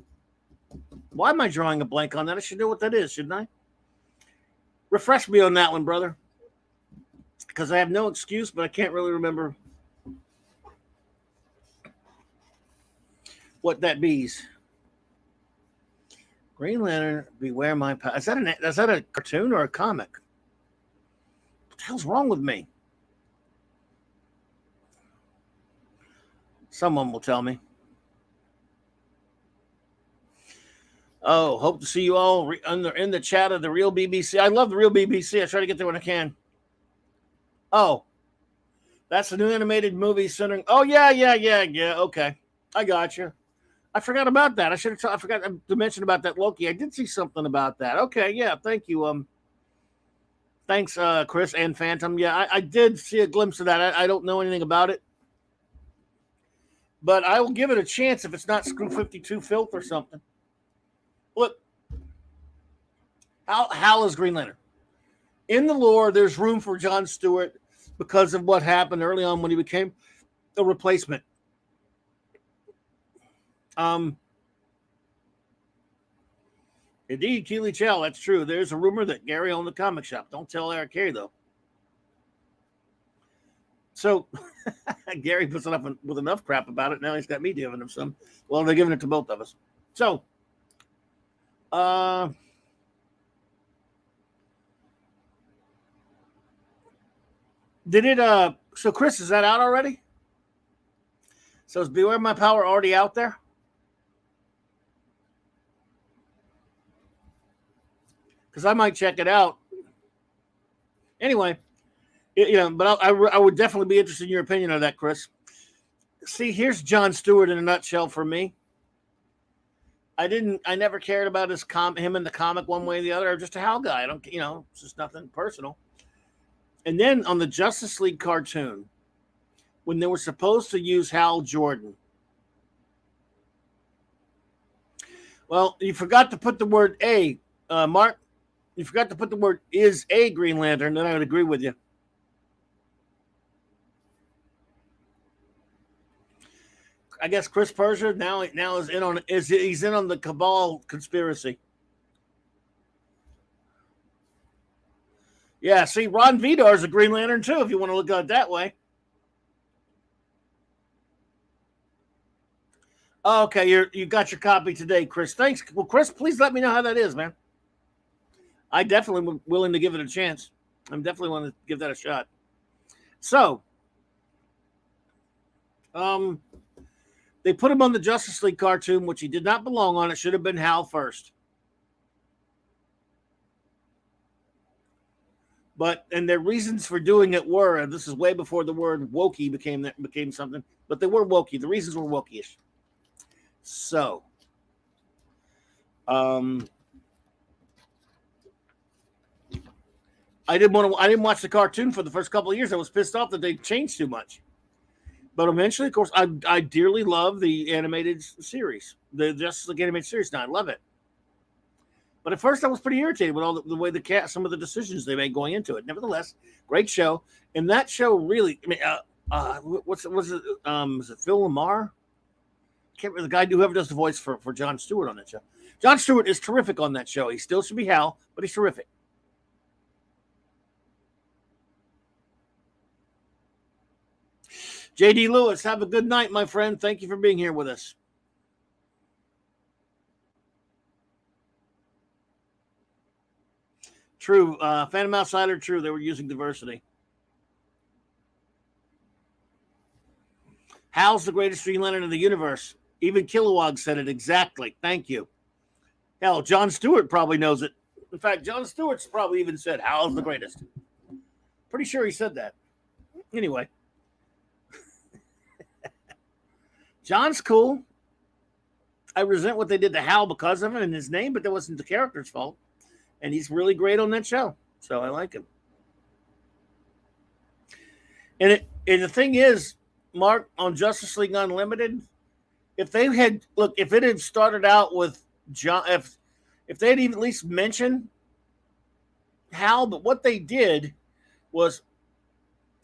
Why am I drawing a blank on that? I should know what that is, shouldn't I? Refresh me on that one, brother. Because I have no excuse, but I can't really remember what that means. Green Lantern, Beware My Power. Is that a cartoon or a comic? What the hell's wrong with me? Someone will tell me. Oh, hope to see you all in the chat of the Real BBC. I love the Real BBC. I try to get there when I can. Oh, that's a new animated movie centering. Oh, yeah. Okay. I got you. I forgot about that. I forgot to mention about that Loki. I did see something about that. Okay, yeah, thank you. Thanks, Chris and Phantom. Yeah, I did see a glimpse of that. I don't know anything about it, but I will give it a chance if it's not Screw 52 filth or something. Look, Hal is Green Lantern. In the lore, there's room for John Stewart because of what happened early on when he became a replacement. Indeed, Keely Chow, that's true. There's a rumor that Gary owned the comic shop. Don't tell Eric Hay, though. So Gary puts it up with enough crap about it. Now he's got me giving him some. Well, they're giving it to both of us. So, did it, so Chris, is that out already? So is Beware My Power already out there? Because I might check it out. Anyway, but I would definitely be interested in your opinion on that, Chris. See, here's John Stewart in a nutshell for me. I never cared about him in the comic one way or the other. I'm just a Hal guy. I don't, it's just nothing personal. And then on the Justice League cartoon, when they were supposed to use Hal Jordan, well, you forgot to put the word A, Mark. You forgot to put the word is a Green Lantern, then I would agree with you. I guess Chris Persia now is in on he's in on the Cabal conspiracy. Yeah, see, Ron Vidar is a Green Lantern too, if you want to look at it that way. Oh, okay, you got your copy today, Chris. Thanks. Well, Chris, please let me know how that is, man. I definitely am willing to give it a chance. I'm definitely willing to give that a shot. So, they put him on the Justice League cartoon, which he did not belong on. It should have been Hal first. And their reasons for doing it were, and this is way before the word wokey became something, but they were wokey. The reasons were wokey-ish. So, I didn't watch the cartoon for the first couple of years. I was pissed off that they changed too much. But eventually, of course, I dearly love the animated series, the Justice League animated series. Now I love it. But at first, I was pretty irritated with all the way some of the decisions they made going into it. Nevertheless, great show. And that show really, I mean, was it? Is it Phil Lamar? Can't remember the guy whoever does the voice for John Stewart on that show. John Stewart is terrific on that show. He still should be Hal, but he's terrific. JD Lewis, have a good night, my friend. Thank you for being here with us. True. Phantom Outsider, true. They were using diversity. Hal's the greatest Green Lantern in the universe. Even Kilowog said it exactly. Thank you. Hell, John Stewart probably knows it. In fact, John Stewart's probably even said Hal's the greatest. Pretty sure he said that. Anyway. John's cool. I resent what they did to Hal because of him and his name, but that wasn't the character's fault. And he's really great on that show. So I like him. And the thing is, Mark, on Justice League Unlimited, if it had started out with John, if they had even at least mentioned Hal, but what they did was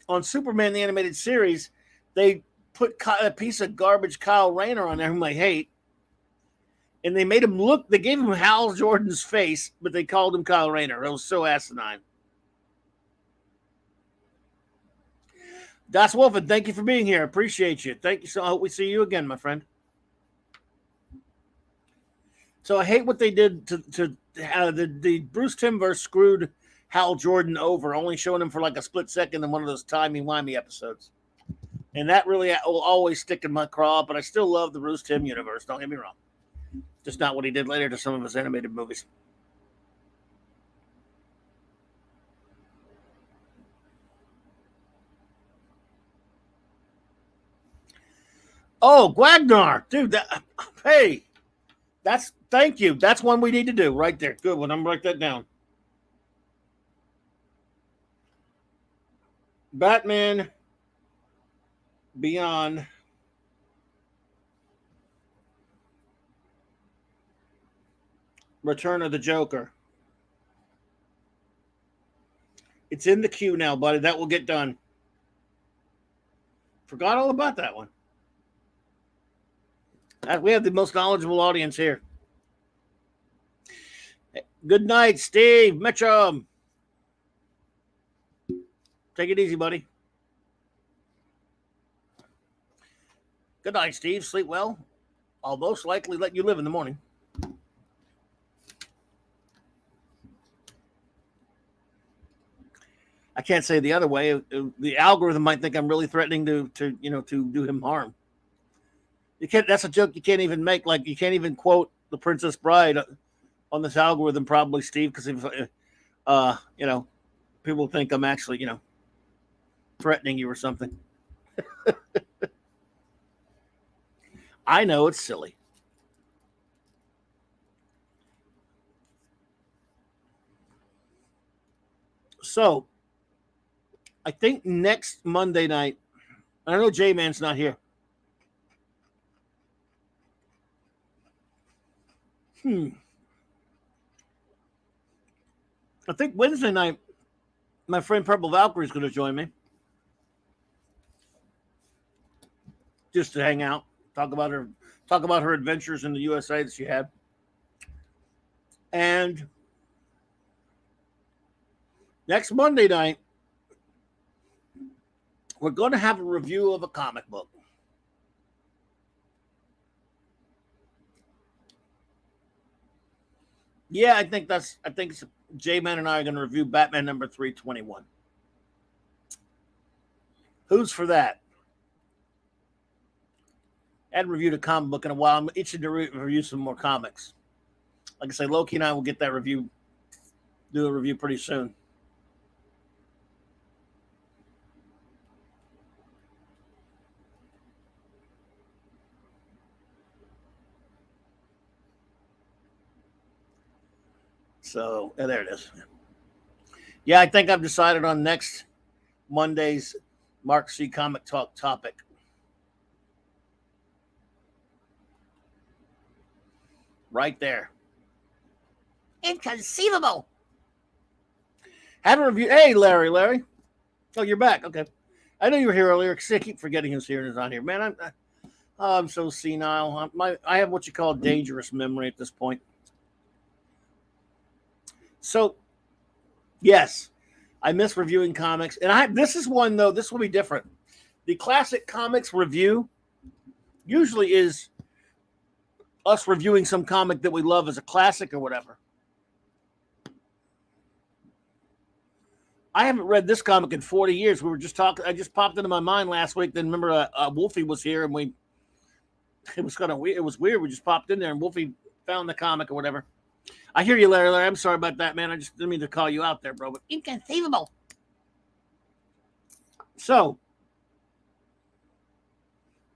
on Superman the Animated Series, they put a piece of garbage Kyle Rayner on there, whom I hate, and they made him look. They gave him Hal Jordan's face, but they called him Kyle Rayner. It was so asinine. Das Wolfen, thank you for being here. Appreciate you. Thank you. So I hope we see you again, my friend. So I hate what they did to the Bruce Timmverse screwed Hal Jordan over, only showing him for like a split second in one of those timey-wimey episodes. And that really will always stick in my craw, but I still love the Bruce Timm universe. Don't get me wrong. Just not what he did later to some of his animated movies. Oh, Gwagnar, dude. Hey, thank you. That's one we need to do right there. Good one. I'm gonna write that down. Batman Beyond Return of the Joker. It's in the queue now, buddy. That will get done. Forgot all about that one. We have the most knowledgeable audience here. Good night, Steve Mitchum. Take it easy, buddy. Good night, Steve. Sleep well. I'll most likely let you live in the morning. I can't say the other way. The algorithm might think I'm really threatening to do him harm. You can't. That's a joke you can't even make. Like you can't even quote The Princess Bride on this algorithm, probably, Steve, because people think I'm actually threatening you or something. I know it's silly. So, I think next Monday night, I know J-Man's not here. I think Wednesday night, my friend Purple Valkyrie is going to join me. Just to hang out, talk about her adventures in the USA that she had. And next Monday night, we're going to have a review of a comic book. Yeah, I think J-Man and I are going to review Batman number 321. Who's for that? I hadn't reviewed a comic book in a while. I'm itching to review some more comics. Like I say, Loki and I will get that review, do a review pretty soon. So there it is. Yeah, I think I've decided on next Monday's Mark C. Comic Talk topic. Right there. Inconceivable. Haven't reviewed. Hey, Larry. Oh, you're back. Okay. I know you were here earlier because I keep forgetting who's here and who's not here. Man, I'm so senile. I have what you call dangerous memory at this point. So, yes, I miss reviewing comics. And this is one, though, this will be different. The classic comics review usually is us reviewing some comic that we love as a classic or whatever. I haven't read this comic in 40 years. We were just talking. I just popped into my mind last week. Then remember, Wolfie was here, and it was kind of weird. It was weird. We just popped in there, and Wolfie found the comic or whatever. I hear you, Larry. I'm sorry about that, man. I just didn't mean to call you out there, bro. But inconceivable. So,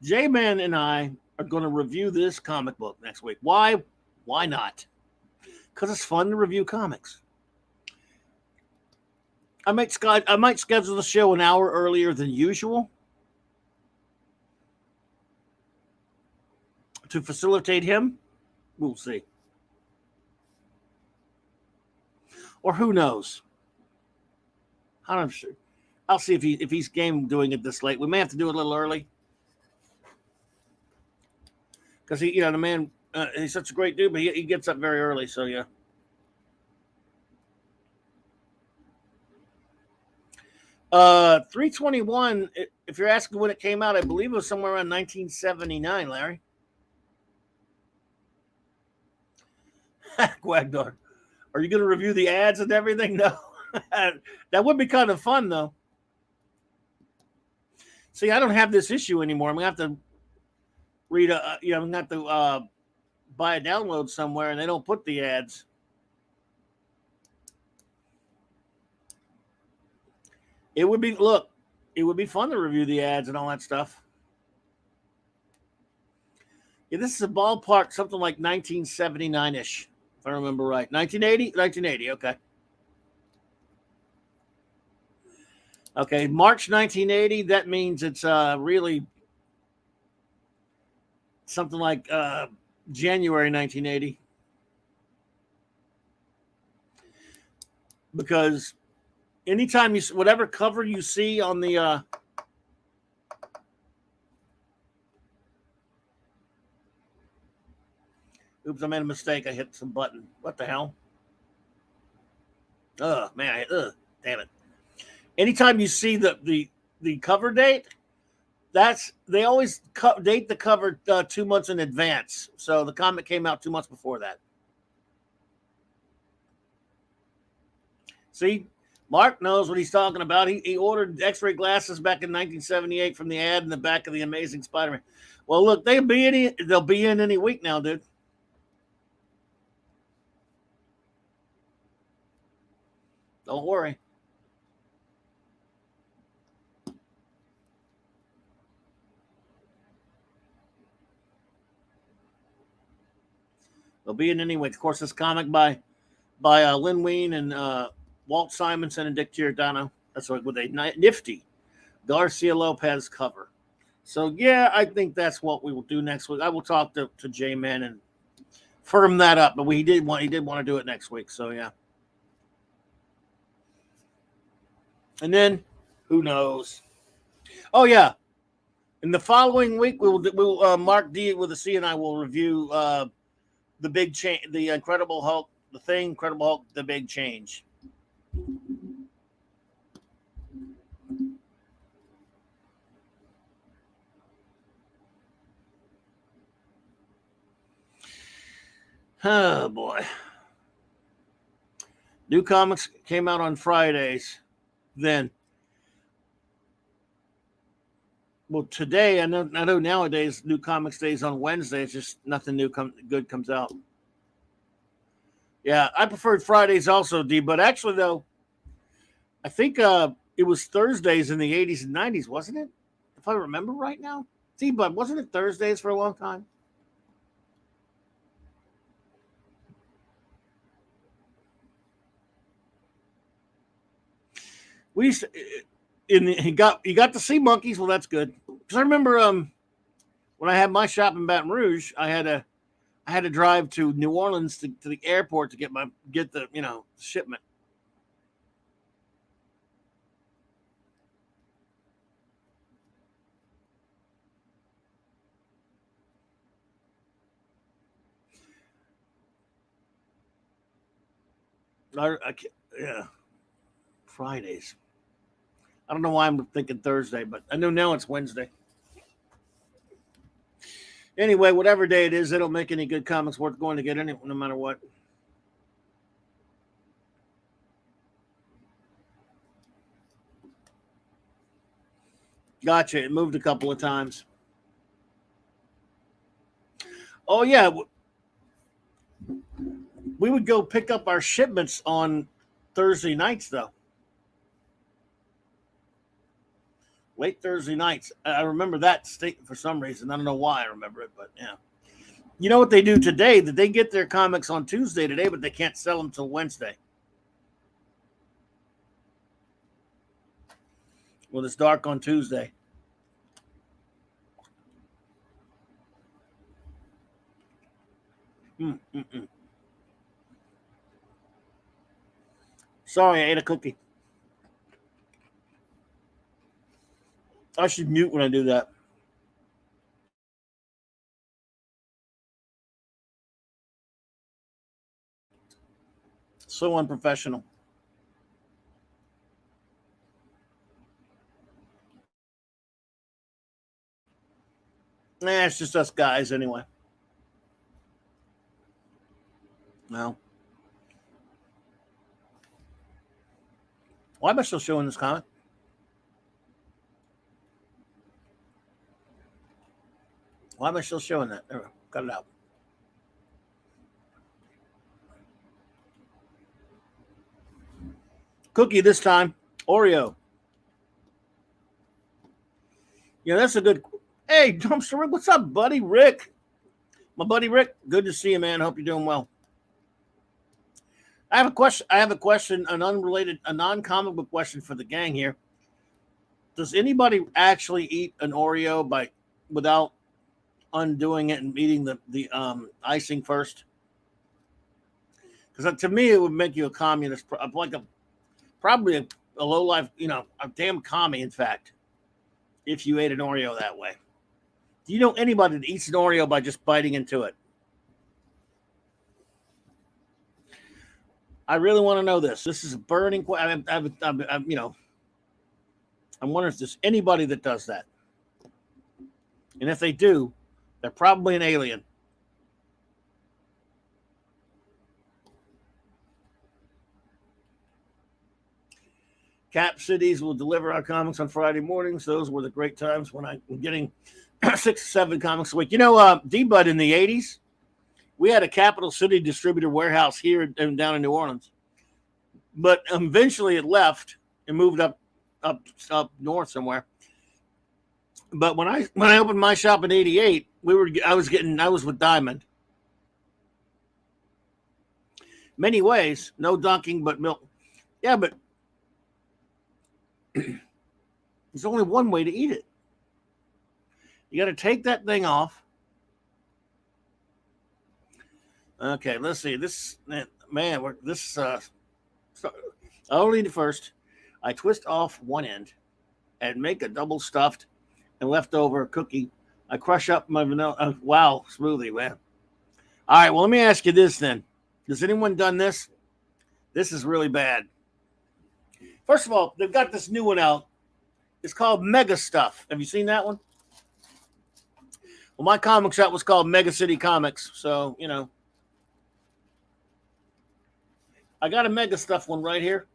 J-Man and I are going to review this comic book next week. Why? Why not? Because it's fun to review comics. I might schedule the show an hour earlier than usual to facilitate him. We'll see. Or who knows? I'm sure. I'll see if he's game doing it this late. We may have to do it a little early because the man, he's such a great dude, but he gets up very early. So yeah. 321. If you're asking when it came out, I believe it was somewhere around 1979. Larry. Gwagdor. Are you going to review the ads and everything? No. That would be kind of fun, though. See, I don't have this issue anymore. I'm going to have to read I'm going to have to buy a download somewhere, and they don't put the ads. It would be fun to review the ads and all that stuff. Yeah, this is a ballpark, something like 1979-ish, if I remember right. 1980? 1980, okay. Okay, March 1980, that means it's really something like January 1980. Because anytime you, whatever cover you see on the, oops, I made a mistake. I hit some button. What the hell? Man, damn it. Anytime you see the cover date, that's they always date the cover 2 months in advance. So the comic came out 2 months before that. See, Mark knows what he's talking about. He ordered X-ray glasses back in 1978 from the ad in the back of the Amazing Spider-Man. Well, look, they'll be in any week now, dude. Don't worry. They'll be in any week. Of course, this comic by Lynn Wein and Walt Simonson and Dick Giordano. That's what, with a nifty Garcia Lopez cover. So yeah, I think that's what we will do next week. I will talk to J-Man and firm that up, but he did want to do it next week. So yeah. And then who knows? Oh yeah. In the following week, we'll Mark D with a C and I will review the big change, the Incredible Hulk, the Thing, Incredible Hulk, the big change. Oh boy. New comics came out on Fridays. Then, well, today I know nowadays new comics days on Wednesday. It's just nothing new good comes out. Yeah, I preferred Fridays also, D. But actually, though, I think it was Thursdays in the 80s and 90s, wasn't it? If I remember right now. D. But wasn't it Thursdays for a long time? We used to, you got to see monkeys. Well, that's good. Because I remember when I had my shop in Baton Rouge, I had to drive to New Orleans to the airport to get the shipment. Yeah, Fridays. I don't know why I'm thinking Thursday, but I know now it's Wednesday. Anyway, whatever day it is, it'll make any good comics worth going to get any, no matter what. Gotcha. It moved a couple of times. Oh yeah, we would go pick up our shipments on Thursday nights, though. Late Thursday nights. I remember that state for some reason. I don't know why I remember it, but yeah. You know what they do today? That they get their comics on Tuesday today, but they can't sell them till Wednesday. Well, it's dark on Tuesday. Sorry, I ate a cookie. I should mute when I do that. So unprofessional. It's just us guys anyway. No. Why am I still showing this comic? Why am I still showing that? There we go. Cut it out. Cookie this time. Oreo. Yeah, that's a good. Hey, Dumpster Rick, what's up, buddy? Rick. My buddy Rick, good to see you, man. Hope you're doing well. I have a question, an unrelated, a non-comic book question for the gang here. Does anybody actually eat an Oreo without undoing it and eating the icing first? Because to me, it would make you a communist, probably a low life, a damn commie, in fact, if you ate an Oreo that way. Do you know anybody that eats an Oreo by just biting into it? I really want to know this. This is a burning question. I'm wondering if there's anybody that does that. And if they do, they're probably an alien. Cap Cities will deliver our comics on Friday mornings. Those were the great times when I'm getting 6 or 7 comics a week. D-Bud, in the 80s, we had a Capital City distributor warehouse here down in New Orleans. But eventually it left and moved up north somewhere. But when I opened my shop in '88, I was with Diamond. Many ways, no dunking but milk. Yeah, but there's only one way to eat it. You got to take that thing off. Okay, let's see. I'll read it first. I twist off one end and make a double stuffed and leftover cookie. I crush up my vanilla. Wow, smoothie, man. All right, well, let me ask you this then. Has anyone done this? This is really bad. First of all, they've got this new one out. It's called Mega Stuff. Have you seen that one? Well, my comic shop was called Mega City Comics. So, I got a Mega Stuff one right here.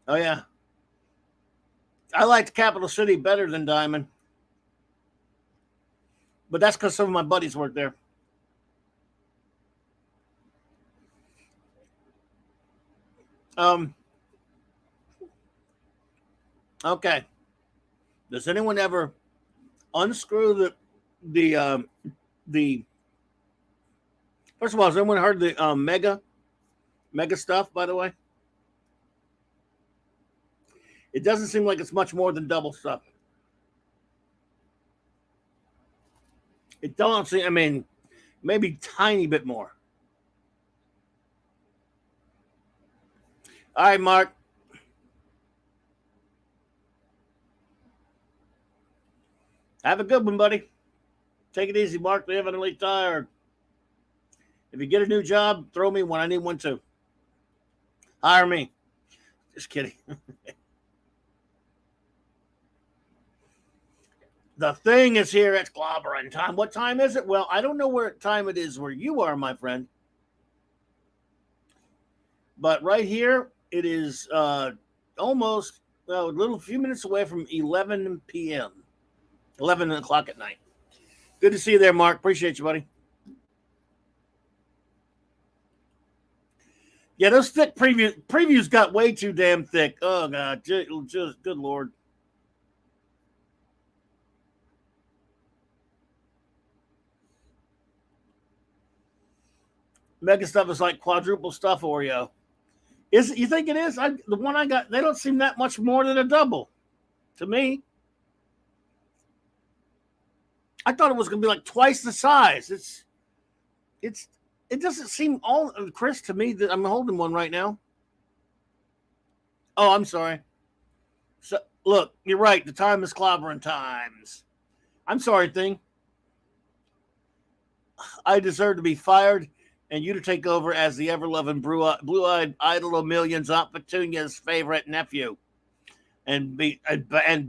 Oh, yeah. I liked Capital City better than Diamond. But that's because some of my buddies work there. Okay. Does anyone ever unscrew the first of all, has anyone heard the mega stuff, by the way? It doesn't seem like it's much more than double stuff. It don't seem, maybe tiny bit more. All right, Mark. Have a good one, buddy. Take it easy, Mark. They have an late tire. If you get a new job, throw me one. I need one too. Hire me. Just kidding. The thing is here at Clobbering time. What time is it? Well, I don't know what time it is where you are, my friend. But right here, it is almost a few minutes away from 11 p.m. 11 o'clock at night. Good to see you there, Mark. Appreciate you, buddy. Yeah, those thick previews got way too damn thick. Oh, God. Just good Lord. Mega Stuff is like quadruple stuff Oreo. Is it? You think it is? The one I got, they don't seem that much more than a double to me. I thought it was going to be like twice the size. It doesn't seem all, Chris, to me, that I'm holding one right now. Oh, I'm sorry. So look, you're right. The time is clobbering times. I'm sorry, thing. I deserve to be fired and you to take over as the ever-loving blue-eyed idol of millions, Aunt Petunia's favorite nephew, and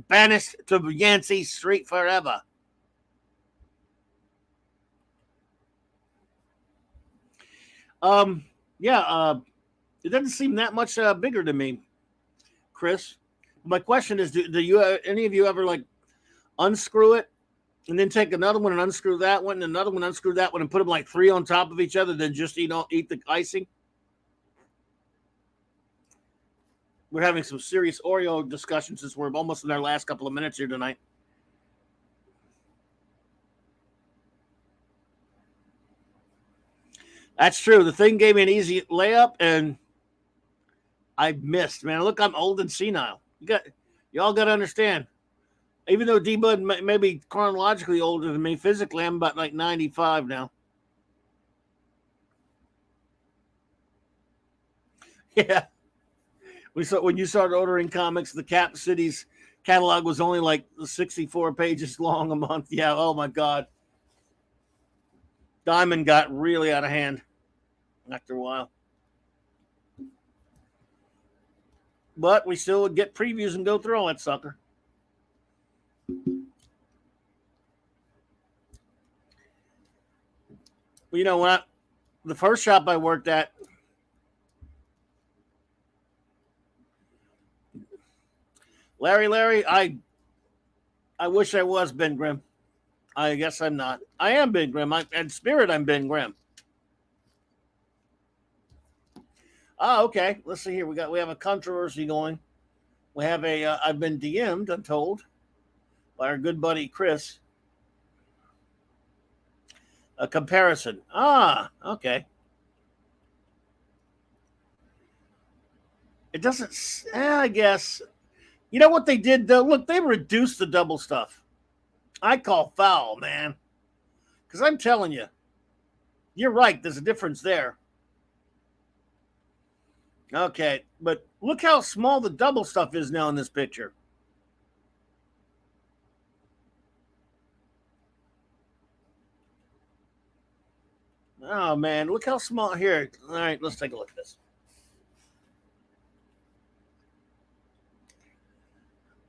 banished to Yancey Street forever. It doesn't seem that much bigger to me, Chris. My question is, do you any of you ever like unscrew it and then take another one and unscrew that one and another one, unscrew that one, and put them like 3 on top of each other, then just eat the icing? we're having some serious Oreo discussions since we're almost in our last couple of minutes here tonight. That's true. The thing gave me an easy layup, and I missed. Man, look, I'm old and senile. Y'all got to understand. Even though D-Bud may be chronologically older than me, physically I'm about like 95 now. Yeah. When you started ordering comics, the Cap Cities catalog was only like 64 pages long a month. Yeah, oh my God. Diamond got really out of hand after a while. But we still would get previews and go through all that sucker. You know, the first shop I worked at, Larry, I wish I was Ben Grimm. I guess I'm not. I am Ben Grimm. In spirit, I'm Ben Grimm. Ah, okay. Let's see here. We have a controversy going. We have I've been DM'd, I'm told, by our good buddy Chris. A comparison. Ah, okay. It doesn't. I guess. You know what they did though? Look, they reduced the double stuff. I call foul, man. Because I'm telling you, you're right. There's a difference there. Okay, but look how small the double stuff is now in this picture. Oh, man, look how small. Here, all right, let's take a look at this.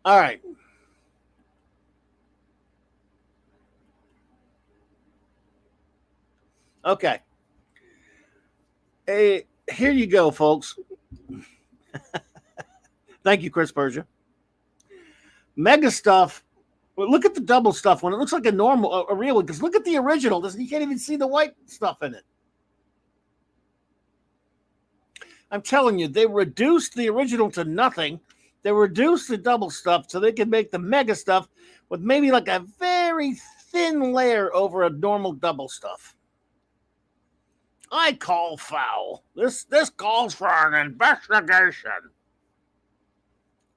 All right. Okay. Hey, here you go, folks. Thank you, Chris Persia. Mega stuff. Well, look at the double stuff one. It looks like a normal, a real one. Because look at the original. You can't even see the white stuff in it. I'm telling you, they reduced the original to nothing. They reduced the double stuff so they can make the mega stuff with maybe like a very thin layer over a normal double stuff. I call foul. This calls for an investigation.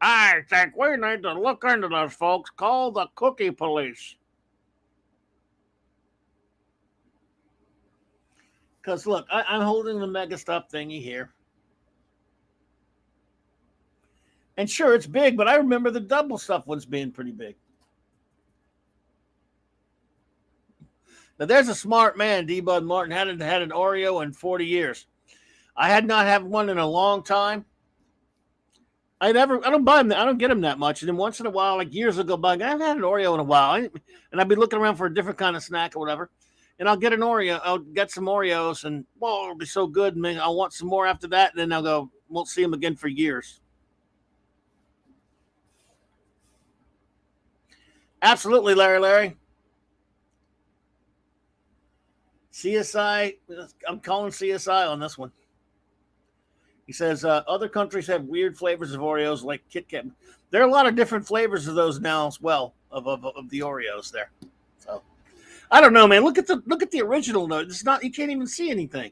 I think we need to look into this, folks. Call the cookie police. Because, look, I'm holding the mega stuff thingy here. And sure, it's big, but I remember the double stuff ones being pretty big. Now, there's a smart man, D. Bud Martin, hadn't had an Oreo in 40 years. I had not had one in a long time. I don't buy them. I don't get them that much. And then once in a while, like years ago, I haven't had an Oreo in a while. And I'd be looking around for a different kind of snack or whatever. And I'll get an Oreo. I'll get some Oreos and, whoa, it'll be so good. And I'll want some more after that. And then I'll go, won't see them again for years. Absolutely, Larry. CSI, I'm calling CSI on this one. He says other countries have weird flavors of Oreos like Kit Kat. There are a lot of different flavors of those now as well of the Oreos there. So I don't know, man. Look at the original note. It's not, you can't even see anything.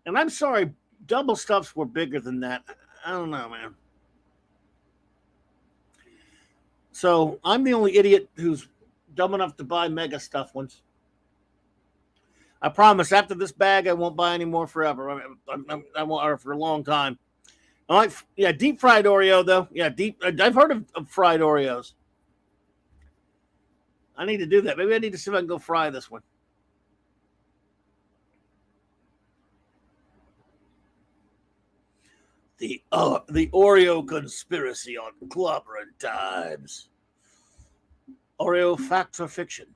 And I'm sorry, double stuffs were bigger than that. I don't know, man. So I'm the only idiot who's dumb enough to buy mega stuff ones. I promise after this bag, I won't buy any more forever. I won't, or for a long time. I like, deep fried Oreo though. Yeah, I've heard of fried Oreos. I need to do that. Maybe I need to see if I can go fry this one. The Oreo conspiracy on Clobbering Times. Oreo fact or fiction?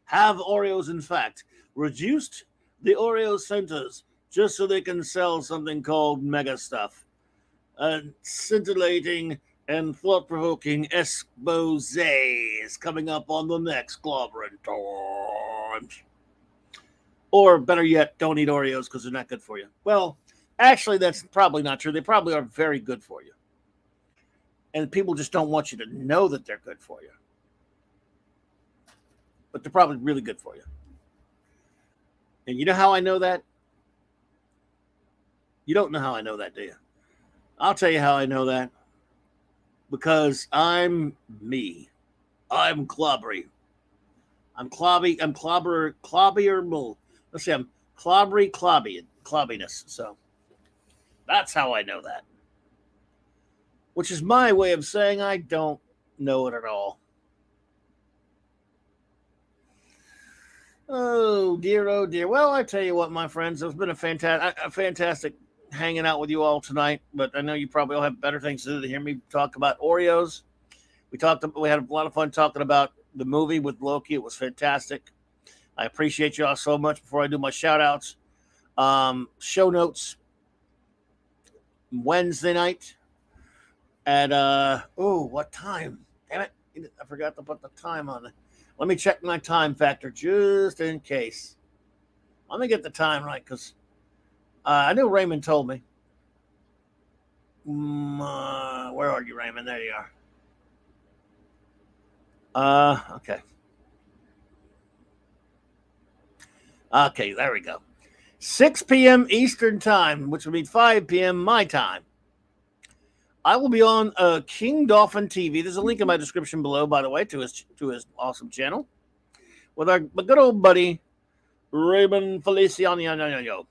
Have Oreos in fact reduced the Oreo centers just so they can sell something called mega stuff? A scintillating and thought-provoking expose is coming up on the next Clobbering Times. Or better yet, don't eat Oreos because they're not good for you. Well, Actually, that's probably not true. They probably are very good for you. And people just don't want you to know that they're good for you. But they're probably really good for you. And you know how I know that? You don't know how I know that, do you? I'll tell you how I know that. Because I'm me. I'm clobbery. I'm clobby. I'm clobberable. Let's see. I'm clobbiness. So that's how I know that. Which is my way of saying I don't know it at all. Oh dear, oh dear. Well, I tell you what, my friends, it's been a fantastic hanging out with you all tonight. But I know you probably all have better things to do than hear me talk about Oreos. We had a lot of fun talking about the movie with Loki. It was fantastic. I appreciate you all so much. Before I do my shout outs, show notes Wednesday night at what time? Damn it, I forgot to put the time on it. Let me check my time factor just in case. Let me get the time right, because I knew Raymond told me. Where are you, Raymond? There you are. Okay. Okay, there we go. 6 p.m. Eastern time, which would be 5 p.m. my time. I will be on King Dolphin TV. There's a link in my description below, by the way, to his awesome channel with my good old buddy Raymond Feliciano.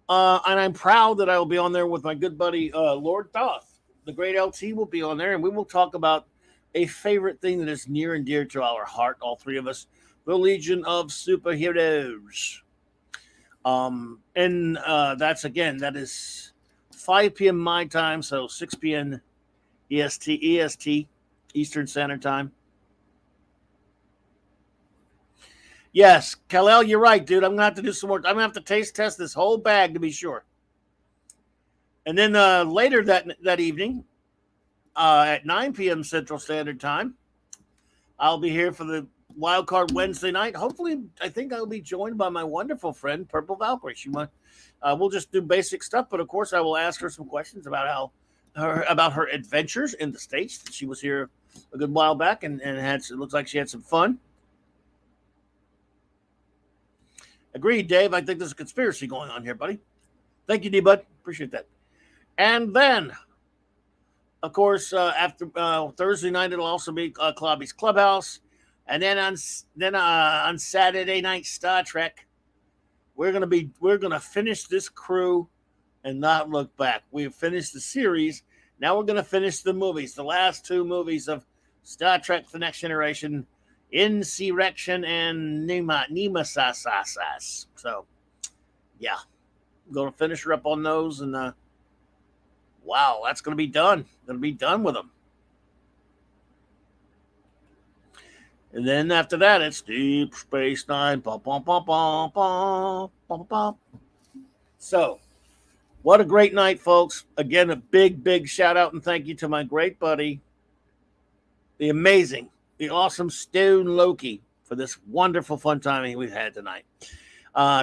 And I'm proud that I will be on there with my good buddy Lord Thoth. The great LT will be on there, and we will talk about a favorite thing that is near and dear to our heart, all three of us, the Legion of Superheroes. And that is 5 p.m. my time, so 6 p.m. EST, Eastern Standard Time. Yes, Kal-El, you're right, dude. I'm going to have to do some more. I'm going to have to taste test this whole bag to be sure. And then later that evening, at 9 p.m. Central Standard Time, I'll be here for the Wild Card Wednesday night. Hopefully, I think I'll be joined by my wonderful friend, Purple Valkyrie. We'll just do basic stuff, but of course, I will ask her some questions about her adventures in the States. She was here a good while back and it looks like she had some fun. Agreed, Dave. I think there's a conspiracy going on here, buddy. Thank you, D-Bud. Appreciate that. And then, of course, after Thursday night, it'll also be Clobby's Clubhouse. And then on Saturday night, Star Trek, we're gonna finish this crew and not look back. We've finished the series. Now we're gonna finish the movies, the last two movies of Star Trek: The Next Generation, Insurrection and Nemesis. So, yeah, I'm gonna finish her up on those, and wow, that's gonna be done. Gonna be done with them. And then after that, it's Deep Space Nine. So, what a great night, folks. Again, a big shout out and thank you to my great buddy, the amazing, the awesome Stone Loki, for this wonderful fun time we've had tonight.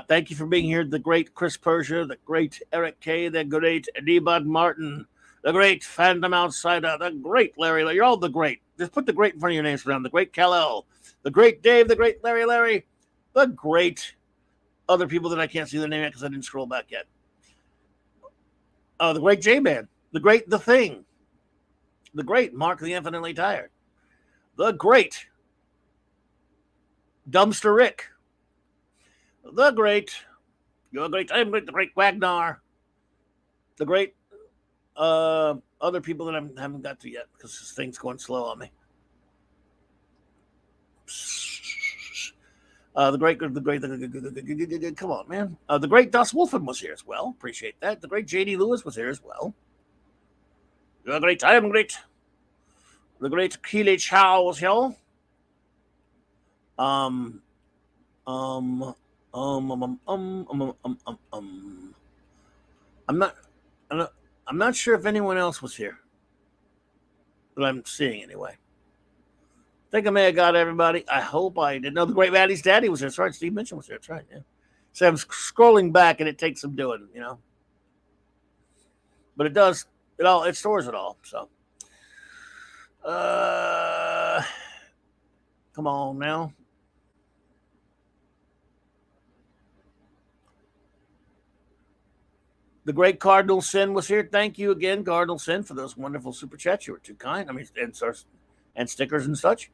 Thank you for being here. The great Chris Persia, the great Eric K., the great D-Bud Martin, the great Phantom Outsider, the great Larry. You're all the great. Just put the great in front of your names around. The great Kal-El, the great Dave, the great Larry, the great other people that I can't see their name yet because I didn't scroll back yet. The great J-Man, the great The Thing, the great Mark the Infinitely Tired, the great Dumpster Rick, the great, I'm great, the great Wagnar, the great other people that I haven't got to yet because this thing's going slow on me. The great, come on, man. The great Dust Wolfen was here as well. Appreciate that. The great J.D. Lewis was here as well. The great, I am great. The great Keely Chow was here. I'm not sure if anyone else was here, but I'm seeing anyway. I think I may have got everybody. I hope I did. No, the great Maddie's daddy was here. That's right. Steve Mitchell was here. That's right. Yeah. So I'm scrolling back, and it takes some doing, you know. but it does it stores it all. So come on now. The great Cardinal Sin was here. Thank you again, Cardinal Sin, for those wonderful super chats. You were too kind. I mean, and stickers and such.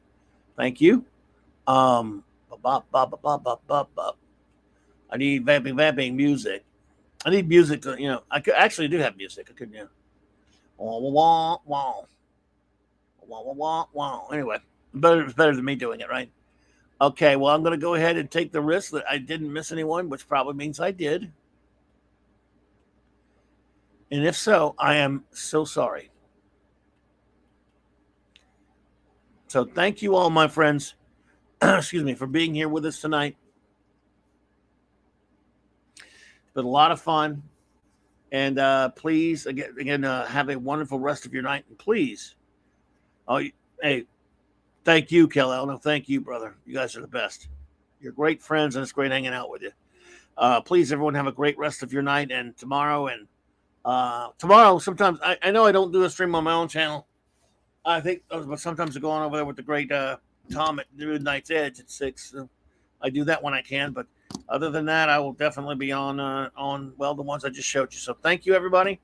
Thank you. I need vamping music. I need music to, I actually do have music. I could, wah, wah, wah, wah. Anyway, it's better than me doing it, right? Okay, well, I'm going to go ahead and take the risk that I didn't miss anyone, which probably means I did. And if so, I am so sorry. So thank you all, my friends, excuse me, for being here with us tonight. It's been a lot of fun. And please, again, have a wonderful rest of your night. And please, hey, thank you, Kel. No, thank you, brother. You guys are the best. You're great friends, and it's great hanging out with you. Please, everyone, have a great rest of your night. And tomorrow, sometimes I know I don't do a stream on my own channel. I think, but sometimes I go on over there with the great Tom at Midnight's Edge at 6. So I do that when I can. But other than that, I will definitely be on the ones I just showed you. So thank you, everybody.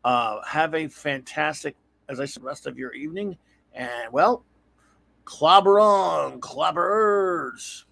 Have a fantastic, as I said, rest of your evening. And, well, clobber on, clobberers.